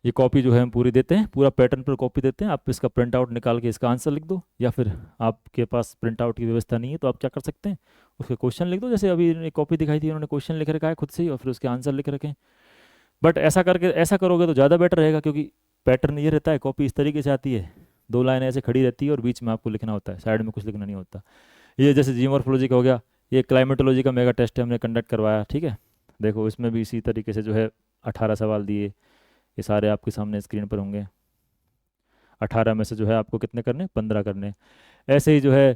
ये कॉपी जो है हम पूरी देते हैं, पूरा पैटर्न पर कॉपी देते हैं। आप इसका प्रिंट आउट निकाल के इसका आंसर लिख दो, या फिर आपके पास प्रिंट आउट की व्यवस्था नहीं है तो आप क्या कर सकते हैं, उसके क्वेश्चन लिख दो। जैसे अभी एक कॉपी दिखाई थी, उन्होंने क्वेश्चन लिख रखा है खुद से ही और फिर उसके आंसर लिख रखे हैं। बट ऐसा करोगे तो ज़्यादा बेटर रहेगा, क्योंकि पैटर्न ये रहता है, कॉपी इस तरीके से आती है, 2 लाइनें ऐसे खड़ी रहती है और बीच में आपको लिखना होता है, साइड में कुछ लिखना नहीं होता। ये जैसे जियोमॉर्फोलॉजी का हो गया, ये क्लाइमेटोलॉजी का मेगा टेस्ट है, हमने कंडक्ट करवाया। ठीक है, देखो इसमें भी इसी तरीके से जो है 18 सवाल दिए, ये सारे आपके सामने स्क्रीन पर होंगे। 18 में से जो है आपको कितने करने, 15 करने। ऐसे ही जो है,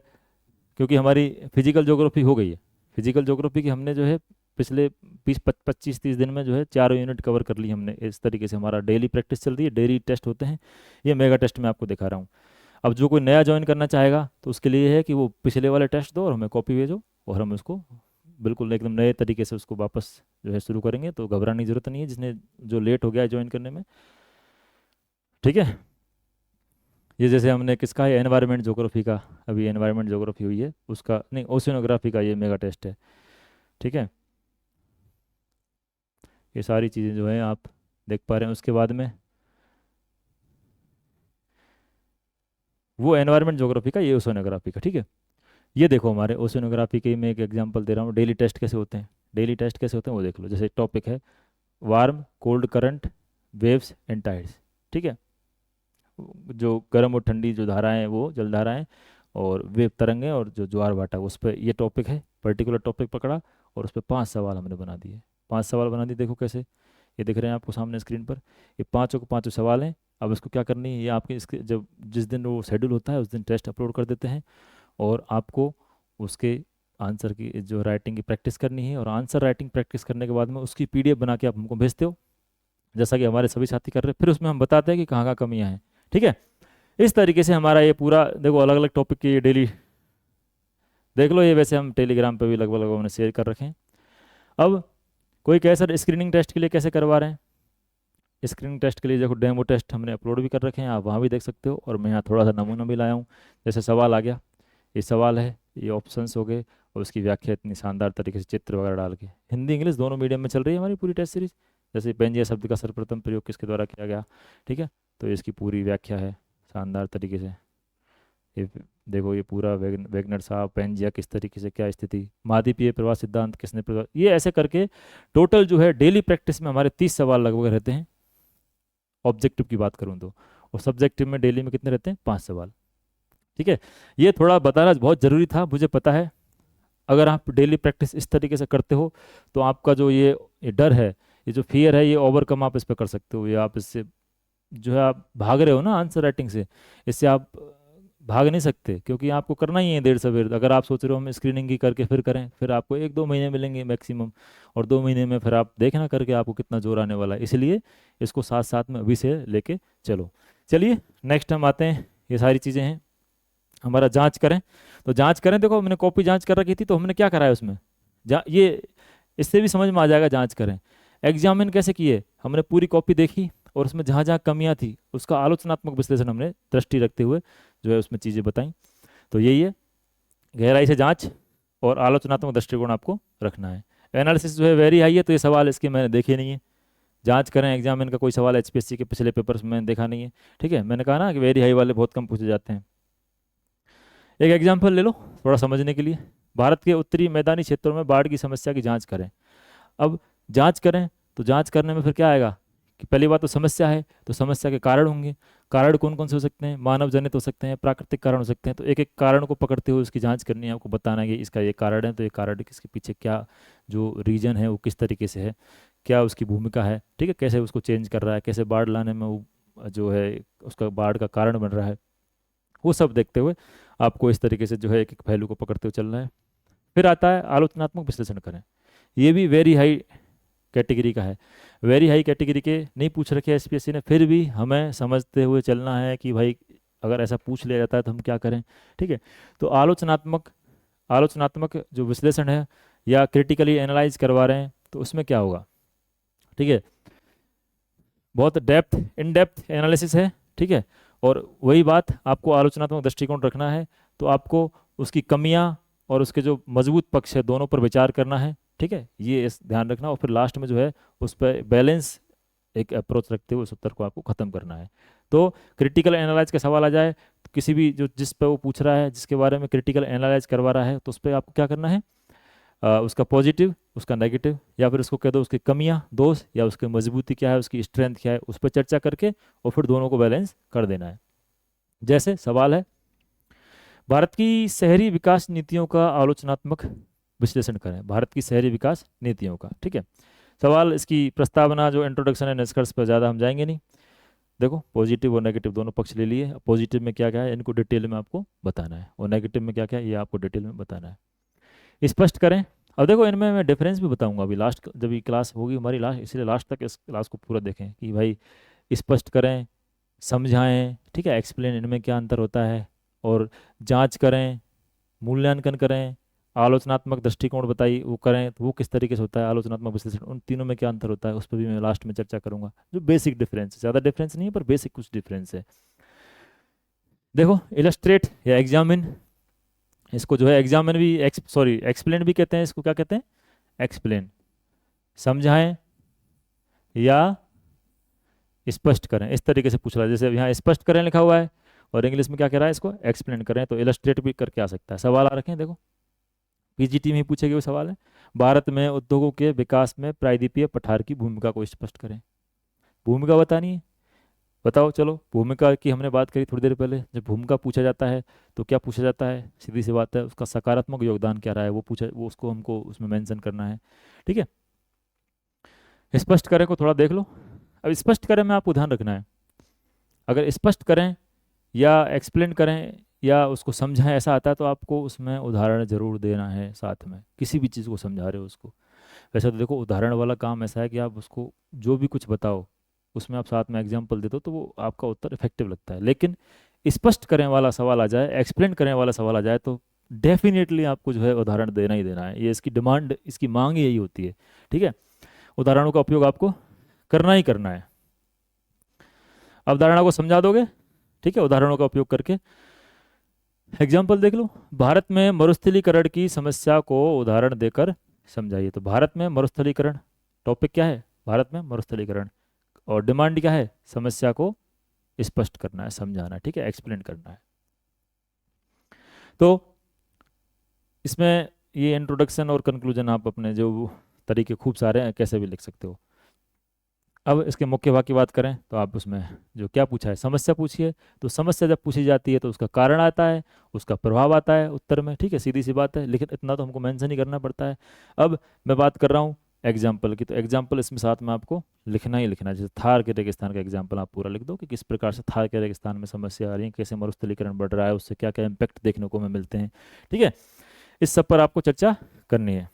क्योंकि हमारी फिजिकल ज्योग्राफी हो गई है, फिजिकल ज्योग्राफी की हमने जो है पिछले 25-30 दिन में जो है 4 यूनिट कवर कर ली हमने। इस तरीके से हमारा डेली प्रैक्टिस चल रही है, डेली टेस्ट होते हैं। ये मेगा टेस्ट में आपको दिखा रहा हूँ। अब जो कोई नया ज्वाइन करना चाहेगा तो उसके लिए है कि वो पिछले वाले टेस्ट दो और हमें कॉपी भेजो, और हम उसको बिल्कुल एकदम नए तरीके से उसको वापस जो है शुरू करेंगे। तो घबराने की जरूरत नहीं है जिसने जो लेट हो गया है ज्वाइन करने में। ठीक है, ये जैसे हमने किसका है, एनवायरनमेंट ज्योग्राफी का, अभी एनवायरनमेंट ज्योग्राफी हुई है उसका, नहीं ओशियोनोग्राफी का ये मेगा टेस्ट है। ठीक है, ये सारी चीज़ें जो है आप देख पा रहे हैं। उसके बाद में वो एनवायरनमेंट ज्योग्राफी का, ये ओशियोनोग्राफी का। ठीक है, ये देखो हमारे ओशियोनोग्राफी के मैं एक एग्जांपल दे रहा हूँ, डेली टेस्ट कैसे होते हैं। डेली टेस्ट कैसे होते हैं वो देख लो। जैसे टॉपिक है warm, cold current, waves and tides. ठीक है, जो गर्म और ठंडी जो धाराएं हैं वो जल धाराएं, और वेव तरंगें, और जो ज्वार भाटा, उस पर ये टॉपिक है, पर्टिकुलर टॉपिक पकड़ा और उस पर 5 सवाल हमने बना दिए। 5 सवाल बना दिए, देखो कैसे, ये दिख रहे हैं आपको सामने स्क्रीन पर। ये पांचों के पांचों सवाल हैं। अब इसको क्या करनी है, ये आपके इसके जब जिस दिन वो शेड्यूल होता है उस दिन टेस्ट अपलोड कर देते हैं, और आपको उसके आंसर की जो राइटिंग की प्रैक्टिस करनी है, और आंसर राइटिंग प्रैक्टिस करने के बाद में उसकी पीडीएफ बना के आप हमको भेजते हो, जैसा कि हमारे सभी साथी कर रहे हैं। फिर उसमें हम बताते हैं कि कहाँ कहाँ कमियाँ हैं। ठीक है, इस तरीके से हमारा ये पूरा, देखो अलग अलग टॉपिक की ये डेली देख लो। ये वैसे हम टेलीग्राम पे भी लगभग लगभग हमने शेयर कर रखे हैं। अब कोई कहे सर स्क्रीनिंग टेस्ट के लिए कैसे करवा रहे हैं, स्क्रीनिंग टेस्ट के लिए देखो डेमो टेस्ट हमने अपलोड भी कर रखे हैं, आप वहाँ भी देख सकते हो, और मैं यहाँ थोड़ा सा नमूना भी लाया हूँ। जैसे सवाल आ गया, ये सवाल है, ये ऑप्शंस हो गए, और उसकी व्याख्या इतनी शानदार तरीके से चित्र वगैरह डाल के, हिंदी इंग्लिश दोनों मीडियम में चल रही है हमारी पूरी टेस्ट सीरीज। जैसे बेंजिया शब्द का सर्वप्रथम प्रयोग किसके द्वारा किया गया, ठीक है, तो इसकी पूरी व्याख्या है शानदार तरीके से। ये देखो, ये पूरा वेगनर साहब, पेंजिया किस तरीके से, क्या स्थिति, महाद्वीपीय प्रवाह सिद्धांत किसने प्रवाह, ये ऐसे करके टोटल जो है डेली प्रैक्टिस में हमारे 30 सवाल लगभग रहते हैं, ऑब्जेक्टिव की बात करूँ तो। और सब्जेक्टिव में डेली में कितने रहते हैं, 5 सवाल। ठीक है, ये थोड़ा बताना बहुत ज़रूरी था, मुझे पता है। अगर आप डेली प्रैक्टिस इस तरीके से करते हो तो आपका जो ये डर है, ये जो फियर है, ये ओवरकम आप इस पर कर सकते हो। ये आप इससे जो है आप भाग रहे हो ना आंसर राइटिंग से, इससे आप भाग नहीं सकते, क्योंकि आपको करना ही है देर सवेर। अगर आप सोच रहे हो हम स्क्रीनिंग की करके फिर करें, फिर आपको 1-2 महीने मिलेंगे मैक्सिमम, और 2 महीने में फिर आप देखना करके आपको कितना जोर आने वाला है। इसलिए इसको साथ साथ में अभी से लेके चलो। चलिए नेक्स्ट हम आते हैं, ये सारी चीज़ें हैं हमारा। जांच करें तो जांच करें, देखो हमने कॉपी जांच कर रखी थी, तो हमने क्या करा है उसमें, ये इससे भी समझ में आ जाएगा जांच करें। एग्जामिन कैसे किए, हमने पूरी कॉपी देखी, और उसमें जहाँ जहाँ कमियां थी उसका आलोचनात्मक विश्लेषण हमने दृष्टि रखते हुए जो है उसमें चीज़ें बताई। तो यही है, गहराई से जांच और आलोचनात्मक दृष्टिकोण आपको रखना है। एनालिसिस जो है वेरी हाई है, तो ये सवाल इसके मैंने देखे नहीं है। जांच करें एग्जामिन का कोई सवाल एचपीएससी के पिछले पेपर्स में मैंने देखा नहीं है। ठीक है, मैंने कहा ना कि वेरी हाई वाले बहुत कम पूछे जाते हैं। एक एग्जाम्पल ले लो थोड़ा समझने के लिए। भारत के उत्तरी मैदानी क्षेत्रों में बाढ़ की समस्या की जांच करें। अब जांच करें तो जांच करने में फिर क्या आएगा कि पहली बात तो समस्या है, तो समस्या के कारण होंगे। कारण कौन कौन से हो सकते हैं, मानव जनित हो सकते हैं, प्राकृतिक कारण हो सकते हैं। तो एक एक कारण को पकड़ते हुए उसकी जांच करनी है, आपको बताना है कि इसका ये कारण है, तो ये कारण किसके पीछे क्या जो रीजन है वो किस तरीके से है, क्या उसकी भूमिका है, ठीक है, कैसे उसको चेंज कर रहा है, कैसे बाढ़ लाने में वो जो है उसका बाढ़ का कारण बन रहा है, वो सब देखते हुए आपको इस तरीके से जो है एक एक पहलू को पकड़ते हुए चलना है। फिर आता है आलोचनात्मक विश्लेषण करें। ये भी वेरी हाई कैटेगरी का है। वेरी हाई कैटेगरी के नहीं पूछ रखे एसपीएससी ने, फिर भी हमें समझते हुए चलना है कि भाई अगर ऐसा पूछ लिया जाता है तो हम क्या करें। ठीक है, तो आलोचनात्मक आलोचनात्मक जो विश्लेषण है या क्रिटिकली एनालाइज करवा रहे हैं तो उसमें क्या होगा। ठीक है, बहुत डेप्थ इन डेप्थ एनालिसिस है। ठीक है, और वही बात आपको आलोचनात्मक दृष्टिकोण रखना है, तो आपको उसकी कमियां और उसके जो मजबूत पक्ष है दोनों पर विचार करना है। ठीक है, ये इस ध्यान रखना, और फिर लास्ट में जो है उस पर बैलेंस एक अप्रोच रखते हुए उस उत्तर को आपको खत्म करना है। तो क्रिटिकल एनालाइज का सवाल आ जाए तो किसी भी जो जिस पे वो पूछ रहा है, जिसके बारे में क्रिटिकल एनालाइज करवा रहा है, तो उस पर आपको क्या करना है, उसका पॉजिटिव, उसका नेगेटिव, या फिर उसको कह दो उसकी कमियां दोष, या उसकी मजबूती क्या है, उसकी स्ट्रेंथ क्या है, उस पर चर्चा करके और फिर दोनों को बैलेंस कर देना है। जैसे सवाल है, भारत की शहरी विकास नीतियों का आलोचनात्मक विश्लेषण करें। भारत की शहरी विकास नीतियों का, ठीक है, सवाल इसकी प्रस्तावना जो इंट्रोडक्शन है, निष्कर्ष पर ज़्यादा हम जाएंगे नहीं। देखो पॉजिटिव और नेगेटिव दोनों पक्ष ले लिए। पॉजिटिव में क्या क्या है इनको डिटेल में आपको बताना है, और नेगेटिव में क्या क्या है ये आपको डिटेल में बताना है। स्पष्ट करें। अब देखो इनमें मैं डिफरेंस भी बताऊंगा अभी लास्ट, जब ये क्लास होगी हमारी लास्ट, इसलिए लास्ट तक इस क्लास को पूरा देखें कि भाई स्पष्ट करें, समझाएं, ठीक है, एक्सप्लेन, इनमें क्या अंतर होता है, और जांच करें, मूल्यांकन करें, आलोचनात्मक दृष्टिकोण बताइए वो करें तो वो किस तरीके से होता है, आलोचनात्मक विश्लेषण, उन तीनों में क्या अंतर होता है उस पर भी मैं लास्ट में चर्चा करूंगा। जो बेसिक डिफरेंस है, ज़्यादा डिफरेंस नहीं है पर बेसिक कुछ डिफरेंस है। देखो इलस्ट्रेट या एग्जामिन, इसको जो है एग्जामिन भी एक्सप्लेन भी कहते हैं, इसको क्या कहते हैं, एक्सप्लेन। समझाएं या स्पष्ट करें, इस तरीके से पूछ रहा है। जैसे यहाँ स्पष्ट करें लिखा हुआ है और इंग्लिश में क्या कह रहा है, इसको एक्सप्लेन करें, तो इलस्ट्रेट भी करके आ सकता है। सवाल आ रखे हैं देखो, पीजीटी में ही पूछे गए वो सवाल है। भारत में उद्योगों के विकास में प्रायद्वीपीय पठार की भूमिका को स्पष्ट करें। भूमिका बतानी है, बताओ। चलो, भूमिका की हमने बात करी थोड़ी देर पहले। जब भूमिका पूछा जाता है तो क्या पूछा जाता है, सीधी सी बात है, उसका सकारात्मक योगदान क्या रहा है वो पूछा, वो उसको हमको उसमें मेंशन करना है। ठीक है, स्पष्ट करें को थोड़ा देख लो। अब स्पष्ट करें में आपको ध्यान रखना है, अगर स्पष्ट करें या एक्सप्लेन करें या उसको समझाएं ऐसा आता है तो आपको उसमें उदाहरण जरूर देना है साथ में, किसी भी चीज़ को समझा रहे हो उसको। वैसे तो देखो, उदाहरण वाला काम ऐसा है कि आप उसको जो भी कुछ बताओ उसमें आप साथ में एग्जाम्पल दे दो तो वो आपका उत्तर इफेक्टिव लगता है। लेकिन स्पष्ट करें वाला सवाल आ जाए, एक्सप्लेन करें वाला सवाल आ जाए तो डेफिनेटली आपको जो है उदाहरण देना ही देना है। ये इसकी डिमांड, इसकी मांग यही होती है। ठीक है, उदाहरणों का उपयोग आपको करना ही करना है। अवधारणा को समझा दोगे, ठीक है, उदाहरणों का उपयोग करके। एग्जाम्पल देख लो, भारत में मरुस्थलीकरण की समस्या को उदाहरण देकर समझाइए। तो भारत में मरुस्थलीकरण, टॉपिक क्या है, भारत में मरुस्थलीकरण, और डिमांड क्या है, समस्या को स्पष्ट करना है, समझाना है, ठीक है, एक्सप्लेन करना है। तो इसमें ये इंट्रोडक्शन और कंक्लूजन आप अपने जो तरीके खूब सारे हैं कैसे भी लिख सकते हो। अब इसके मुख्य भाग की बात करें तो आप उसमें जो क्या पूछा है, समस्या पूछी है, तो समस्या जब पूछी जाती है तो उसका कारण आता है, उसका प्रभाव आता है उत्तर में। ठीक है, सीधी सी बात है, लेकिन इतना तो हमको मेंशन ही करना पड़ता है। अब मैं बात कर रहा हूँ एग्जाम्पल की, तो एग्जाम्पल इसमें साथ में आपको लिखना ही लिखना है। जैसे थार के रेगिस्तान का एग्जाम्पल आप पूरा लिख दो कि किस प्रकार से थार के रेगिस्तान में समस्या आ रही है, कैसे मरुस्थलीकरण बढ़ रहा है, उससे क्या क्या इम्पैक्ट देखने को हमें मिलते हैं। ठीक है, इस सब पर आपको चर्चा करनी है।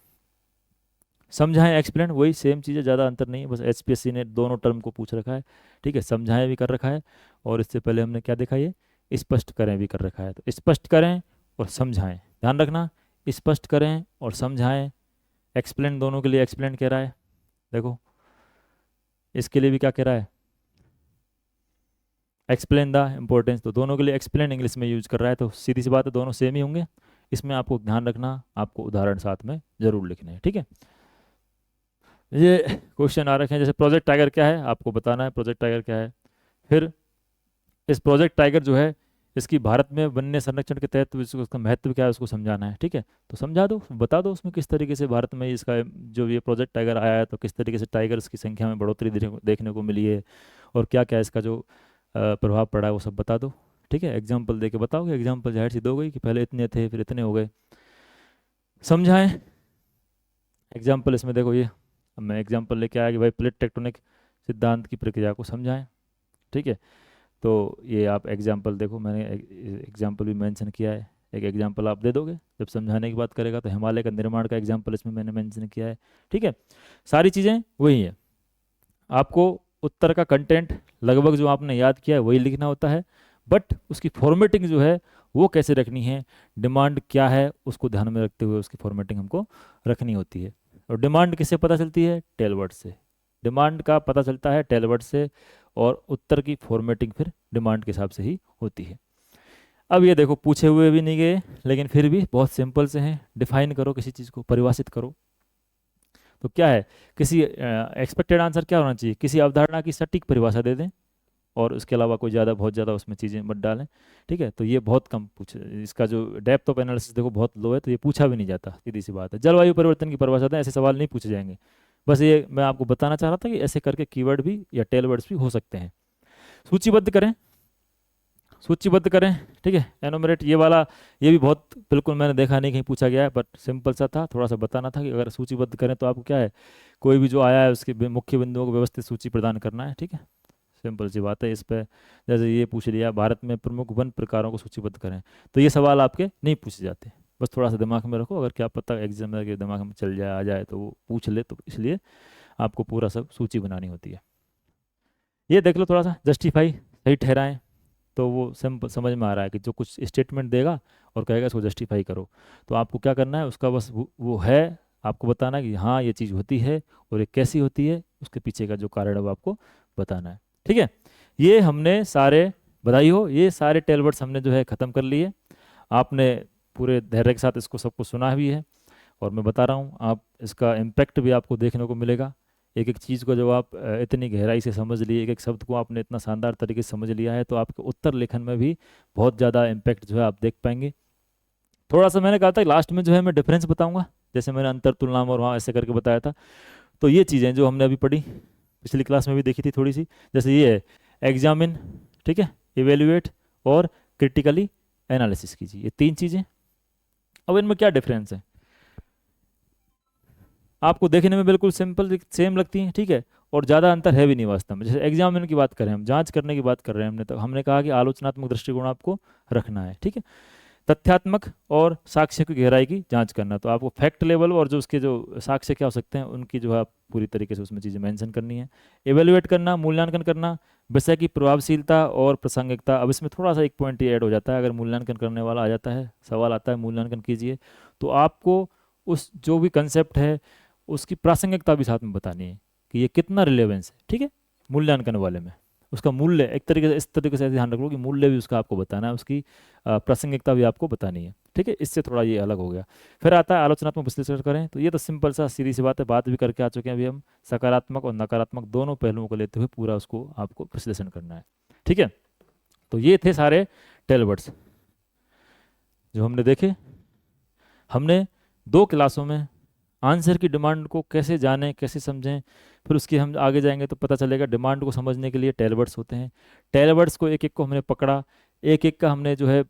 समझाएं एक्सप्लेन, वही सेम चीज़ है, ज़्यादा अंतर नहीं है, बस एचपीएससी ने दोनों टर्म को पूछ रखा है। ठीक है, समझाएं भी कर रखा है, और इससे पहले हमने क्या देखा, ये स्पष्ट करें भी कर रखा है। तो स्पष्ट करें और समझाएं, ध्यान रखना, स्पष्ट करें और समझाएं। एक्सप्लेन दोनों के लिए एक्सप्लेन कह रहा है, देखो इसके लिए भी क्या कह रहा है, एक्सप्लेन द इम्पोर्टेंस, तो दोनों के लिए एक्सप्लेन इंग्लिश में यूज कर रहा है। तो सीधी सी बात है, दोनों सेम ही होंगे। इसमें आपको ध्यान रखना, आपको उदाहरण साथ में जरूर लिखने हैं। ठीक है, ये क्वेश्चन आ रखे हैं, जैसे प्रोजेक्ट टाइगर क्या है आपको बताना है, प्रोजेक्ट टाइगर क्या है। फिर इस प्रोजेक्ट टाइगर जो है, इसकी भारत में वन्य संरक्षण के तहत उसका महत्व क्या है उसको समझाना है। ठीक है, तो समझा दो, बता दो उसमें किस तरीके से भारत में इसका जो ये प्रोजेक्ट टाइगर आया है तो किस तरीके से टाइगर्स की संख्या में बढ़ोतरी देखने को मिली है, और क्या क्या इसका जो प्रभाव पड़ा है वो सब बता दो। ठीक है, एग्जाम्पल दे के बताओगे, एग्जाम्पल जाहिर सी दोगे कि पहले इतने थे फिर इतने हो गए। समझाएं एग्जाम्पल, इसमें देखो ये अब मैं एग्जाम्पल लेके आया कि भाई प्लेट टेक्टोनिक सिद्धांत की प्रक्रिया को समझाएं। ठीक है, तो ये आप एग्जाम्पल देखो, मैंने एग्जाम्पल भी मेंशन किया है। एक एग्जाम्पल आप दे दोगे जब समझाने की बात करेगा, तो हिमालय का निर्माण का एग्जाम्पल इसमें मैंने मेंशन किया है। ठीक है, सारी चीज़ें वही है, आपको उत्तर का कंटेंट लगभग जो आपने याद किया है वही लिखना होता है, बट उसकी फॉर्मेटिंग जो है वो कैसे रखनी है, डिमांड क्या है उसको ध्यान में रखते हुए उसकी फॉर्मेटिंग हमको रखनी होती है। और डिमांड किससे पता चलती है, टेलवर्ड से, डिमांड का पता चलता है टेलवर्ड से, और उत्तर की फॉर्मेटिंग फिर डिमांड के हिसाब से ही होती है। अब ये देखो, पूछे हुए भी नहीं गए लेकिन फिर भी बहुत सिंपल से हैं। डिफाइन करो किसी चीज़ को, परिभाषित करो। तो क्या है, किसी एक्सपेक्टेड आंसर क्या होना चाहिए, किसी अवधारणा की सटीक परिभाषा दे दें, और उसके अलावा कोई ज़्यादा बहुत ज़्यादा उसमें चीज़ें मत डालें। ठीक है, तो ये बहुत कम पूछ, इसका जो डेप्थ ऑफ एनालिसिस देखो बहुत लो है, तो ये पूछा भी नहीं जाता, सीधी सी बात है। जलवायु परिवर्तन की परिभाषा दें, ऐसे सवाल नहीं पूछे जाएंगे। बस ये मैं आपको बताना चाह रहा था कि ऐसे करके कीवर्ड भी या टेल वर्ड्स भी हो सकते हैं। सूचीबद्ध करें, सूचीबद्ध करें। ठीक है, एनोमरेट ये वाला, ये भी बहुत बिल्कुल मैंने देखा नहीं कहीं पूछा गया है, बट सिंपल सा था, थोड़ा सा बताना था कि अगर सूचीबद्ध करें तो आपको क्या है, कोई भी जो आया है उसके मुख्य बिंदुओं को व्यवस्थित सूची प्रदान करना है। ठीक है, सिंपल सी बात है। इस पे जैसे ये पूछ लिया, भारत में प्रमुख वन प्रकारों को सूचीबद्ध करें, तो ये सवाल आपके नहीं पूछे जाते, बस थोड़ा सा दिमाग में रखो, अगर क्या पता एग्जाम के दिमाग में चल जाए आ जाए तो वो पूछ ले, तो इसलिए आपको पूरा सब सूची बनानी होती है। ये देख लो थोड़ा सा, जस्टिफाई सही ठहराएं, तो वो सिंपल समझ में आ रहा है कि जो कुछ स्टेटमेंट देगा और कहेगा इसको जस्टिफाई करो, तो आपको क्या करना है, उसका बस वो है आपको बताना है कि हाँ ये चीज़ होती है और ये कैसी होती है, उसके पीछे का जो कारण है वो आपको बताना है। ठीक है, ये हमने सारे, बधाई हो, ये सारे टेलवर्ड्स हमने जो है ख़त्म कर लिए। आपने पूरे धैर्य के साथ इसको सबको सुना भी है, और मैं बता रहा हूँ आप इसका इम्पैक्ट भी आपको देखने को मिलेगा। एक एक चीज़ को जब आप इतनी गहराई से समझ लिए, एक एक शब्द को आपने इतना शानदार तरीके से समझ लिया है, तो आपके उत्तर लेखन में भी बहुत ज़्यादा इम्पैक्ट जो है आप देख पाएंगे। थोड़ा सा मैंने कहा था लास्ट में जो है मैं डिफरेंस बताऊंगा, जैसे मैंने अंतर तुलना और वहाँ ऐसे करके बताया था। तो ये चीज़ें जो हमने अभी पढ़ी, पिछली क्लास में भी देखी थी थोड़ी सी, जैसे ये है एग्जामिन, ठीक है, इवेल्युएट और क्रिटिकली एनालिसिस कीजिए, ये तीन चीज़ें। अब इनमें क्या डिफरेंस है, आपको देखने में बिल्कुल सिंपल सेम लगती हैं, ठीक है, और ज़्यादा अंतर है भी नहीं वास्तव में। जैसे एग्जामिन की बात करें, हम जांच करने की बात कर रहे हैं, हमने कहा कि आलोचनात्मक दृष्टिकोण आपको रखना है, ठीक है। तथ्यात्मक और साक्ष्य की गहराई की जांच करना, तो आपको फैक्ट लेवल और जो उसके जो साक्ष्य क्या हो सकते हैं उनकी जो है आप पूरी तरीके से उसमें चीज़ें मेंशन करनी है। एवेल्युएट करना, मूल्यांकन करना, विषय की प्रभावशीलता और प्रासंगिकता। अब इसमें थोड़ा सा एक पॉइंट ये ऐड हो जाता है, अगर मूल्यांकन करने वाला आ जाता है, सवाल आता है मूल्यांकन कीजिए, तो आपको उस जो भी कंसेप्ट है उसकी प्रासंगिकता भी साथ में बतानी है कि ये कितना रिलेवेंस है, ठीक है, मूल्यांकन वाले में। उसका मूल्य एक तरीके से, इस तरीके से ध्यान रख लो कि मूल्य भी उसका आपको बताना है, उसकी प्रासंगिकता भी आपको बतानी है, ठीक है। इससे थोड़ा ये अलग हो गया। फिर आता है आलोचनात्मक विश्लेषण करें, तो ये तो सिंपल सा सीधी सी बात है, बात भी करके आ चुके हैं अभी हम। सकारात्मक और नकारात्मक दोनों पहलुओं को लेते हुए पूरा उसको आपको विश्लेषण करना है, ठीक है। तो ये थे सारे टेलवर्ड्स जो हमने देखे। हमने 2 क्लासों में आंसर की डिमांड को कैसे जानें, कैसे समझें, फिर उसके हम आगे जाएंगे तो पता चलेगा डिमांड को समझने के लिए टेलवर्ड्स होते हैं। टेलवर्ड्स को एक एक को हमने पकड़ा, एक एक का हमने जो है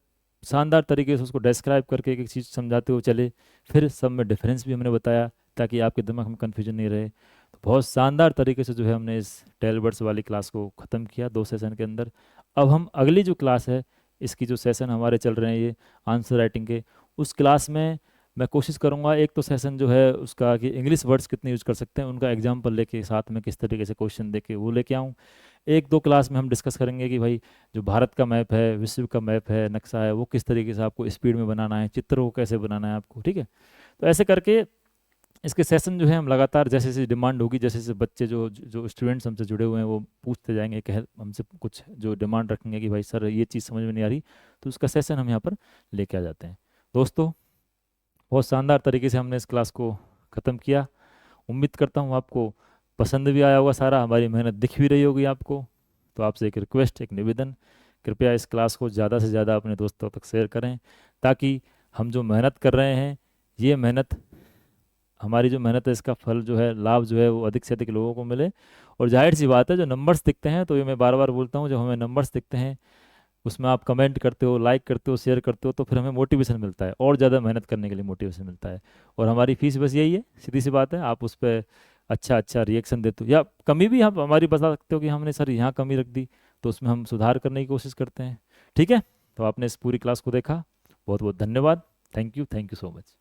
शानदार तरीके से उसको डिस्क्राइब करके एक एक चीज़ समझाते हुए चले। फिर सब में डिफरेंस भी हमने बताया ताकि आपके दिमाग में कन्फ्यूजन नहीं रहे। तो बहुत शानदार तरीके से जो है हमने इस टेलवर्ड्स वाली क्लास को ख़त्म किया 2 सेशन के अंदर। अब हम अगली जो क्लास है, इसकी जो सेशन हमारे चल रहे हैं ये आंसर राइटिंग के, उस क्लास में मैं कोशिश करूंगा एक तो सेशन जो है उसका कि इंग्लिश वर्ड्स कितने यूज कर सकते हैं उनका एग्जाम्पल लेके साथ में किस तरीके से क्वेश्चन देके वो लेके आऊँ। 1-2 क्लास में हम डिस्कस करेंगे कि भाई जो भारत का मैप है, विश्व का मैप है, नक्शा है, वो किस तरीके से आपको स्पीड में बनाना है, चित्र को कैसे बनाना है आपको, ठीक है। तो ऐसे करके इसके सेशन जो है हम लगातार जैसे जैसे डिमांड होगी, जैसे जैसे बच्चे जो जो स्टूडेंट्स हमसे जुड़े हुए हैं वो पूछते जाएंगे, कह हमसे कुछ जो डिमांड रखेंगे कि भाई सर ये चीज़ समझ में नहीं आ रही, तो उसका सेशन हम यहाँ पर लेके आ जाते हैं। दोस्तों बहुत शानदार तरीके से हमने इस क्लास को ख़त्म किया। उम्मीद करता हूँ आपको पसंद भी आया होगा, सारा हमारी मेहनत दिख भी रही होगी आपको। तो आपसे एक रिक्वेस्ट, एक निवेदन, कृपया इस क्लास को ज़्यादा से ज़्यादा अपने दोस्तों तक शेयर करें, ताकि हम जो मेहनत कर रहे हैं, ये मेहनत, हमारी जो मेहनत है, इसका फल जो है, लाभ जो है वो अधिक से अधिक लोगों को मिले। और जाहिर सी बात है जो नंबर्स दिखते हैं, तो ये मैं बार बार बोलता हूँ, जब हमें नंबर्स दिखते हैं उसमें आप कमेंट करते हो, लाइक करते हो, शेयर करते हो, तो फिर हमें मोटिवेशन मिलता है, और ज़्यादा मेहनत करने के लिए मोटिवेशन मिलता है। और हमारी फीस बस यही है, सीधी सी बात है, आप उस पर अच्छा अच्छा रिएक्शन देते हो या कमी भी आप हमारी बता सकते हो कि हमने सर यहाँ कमी रख दी, तो उसमें हम सुधार करने की कोशिश करते हैं, ठीक है। तो आपने इस पूरी क्लास को देखा, बहुत बहुत धन्यवाद। Thank you so much.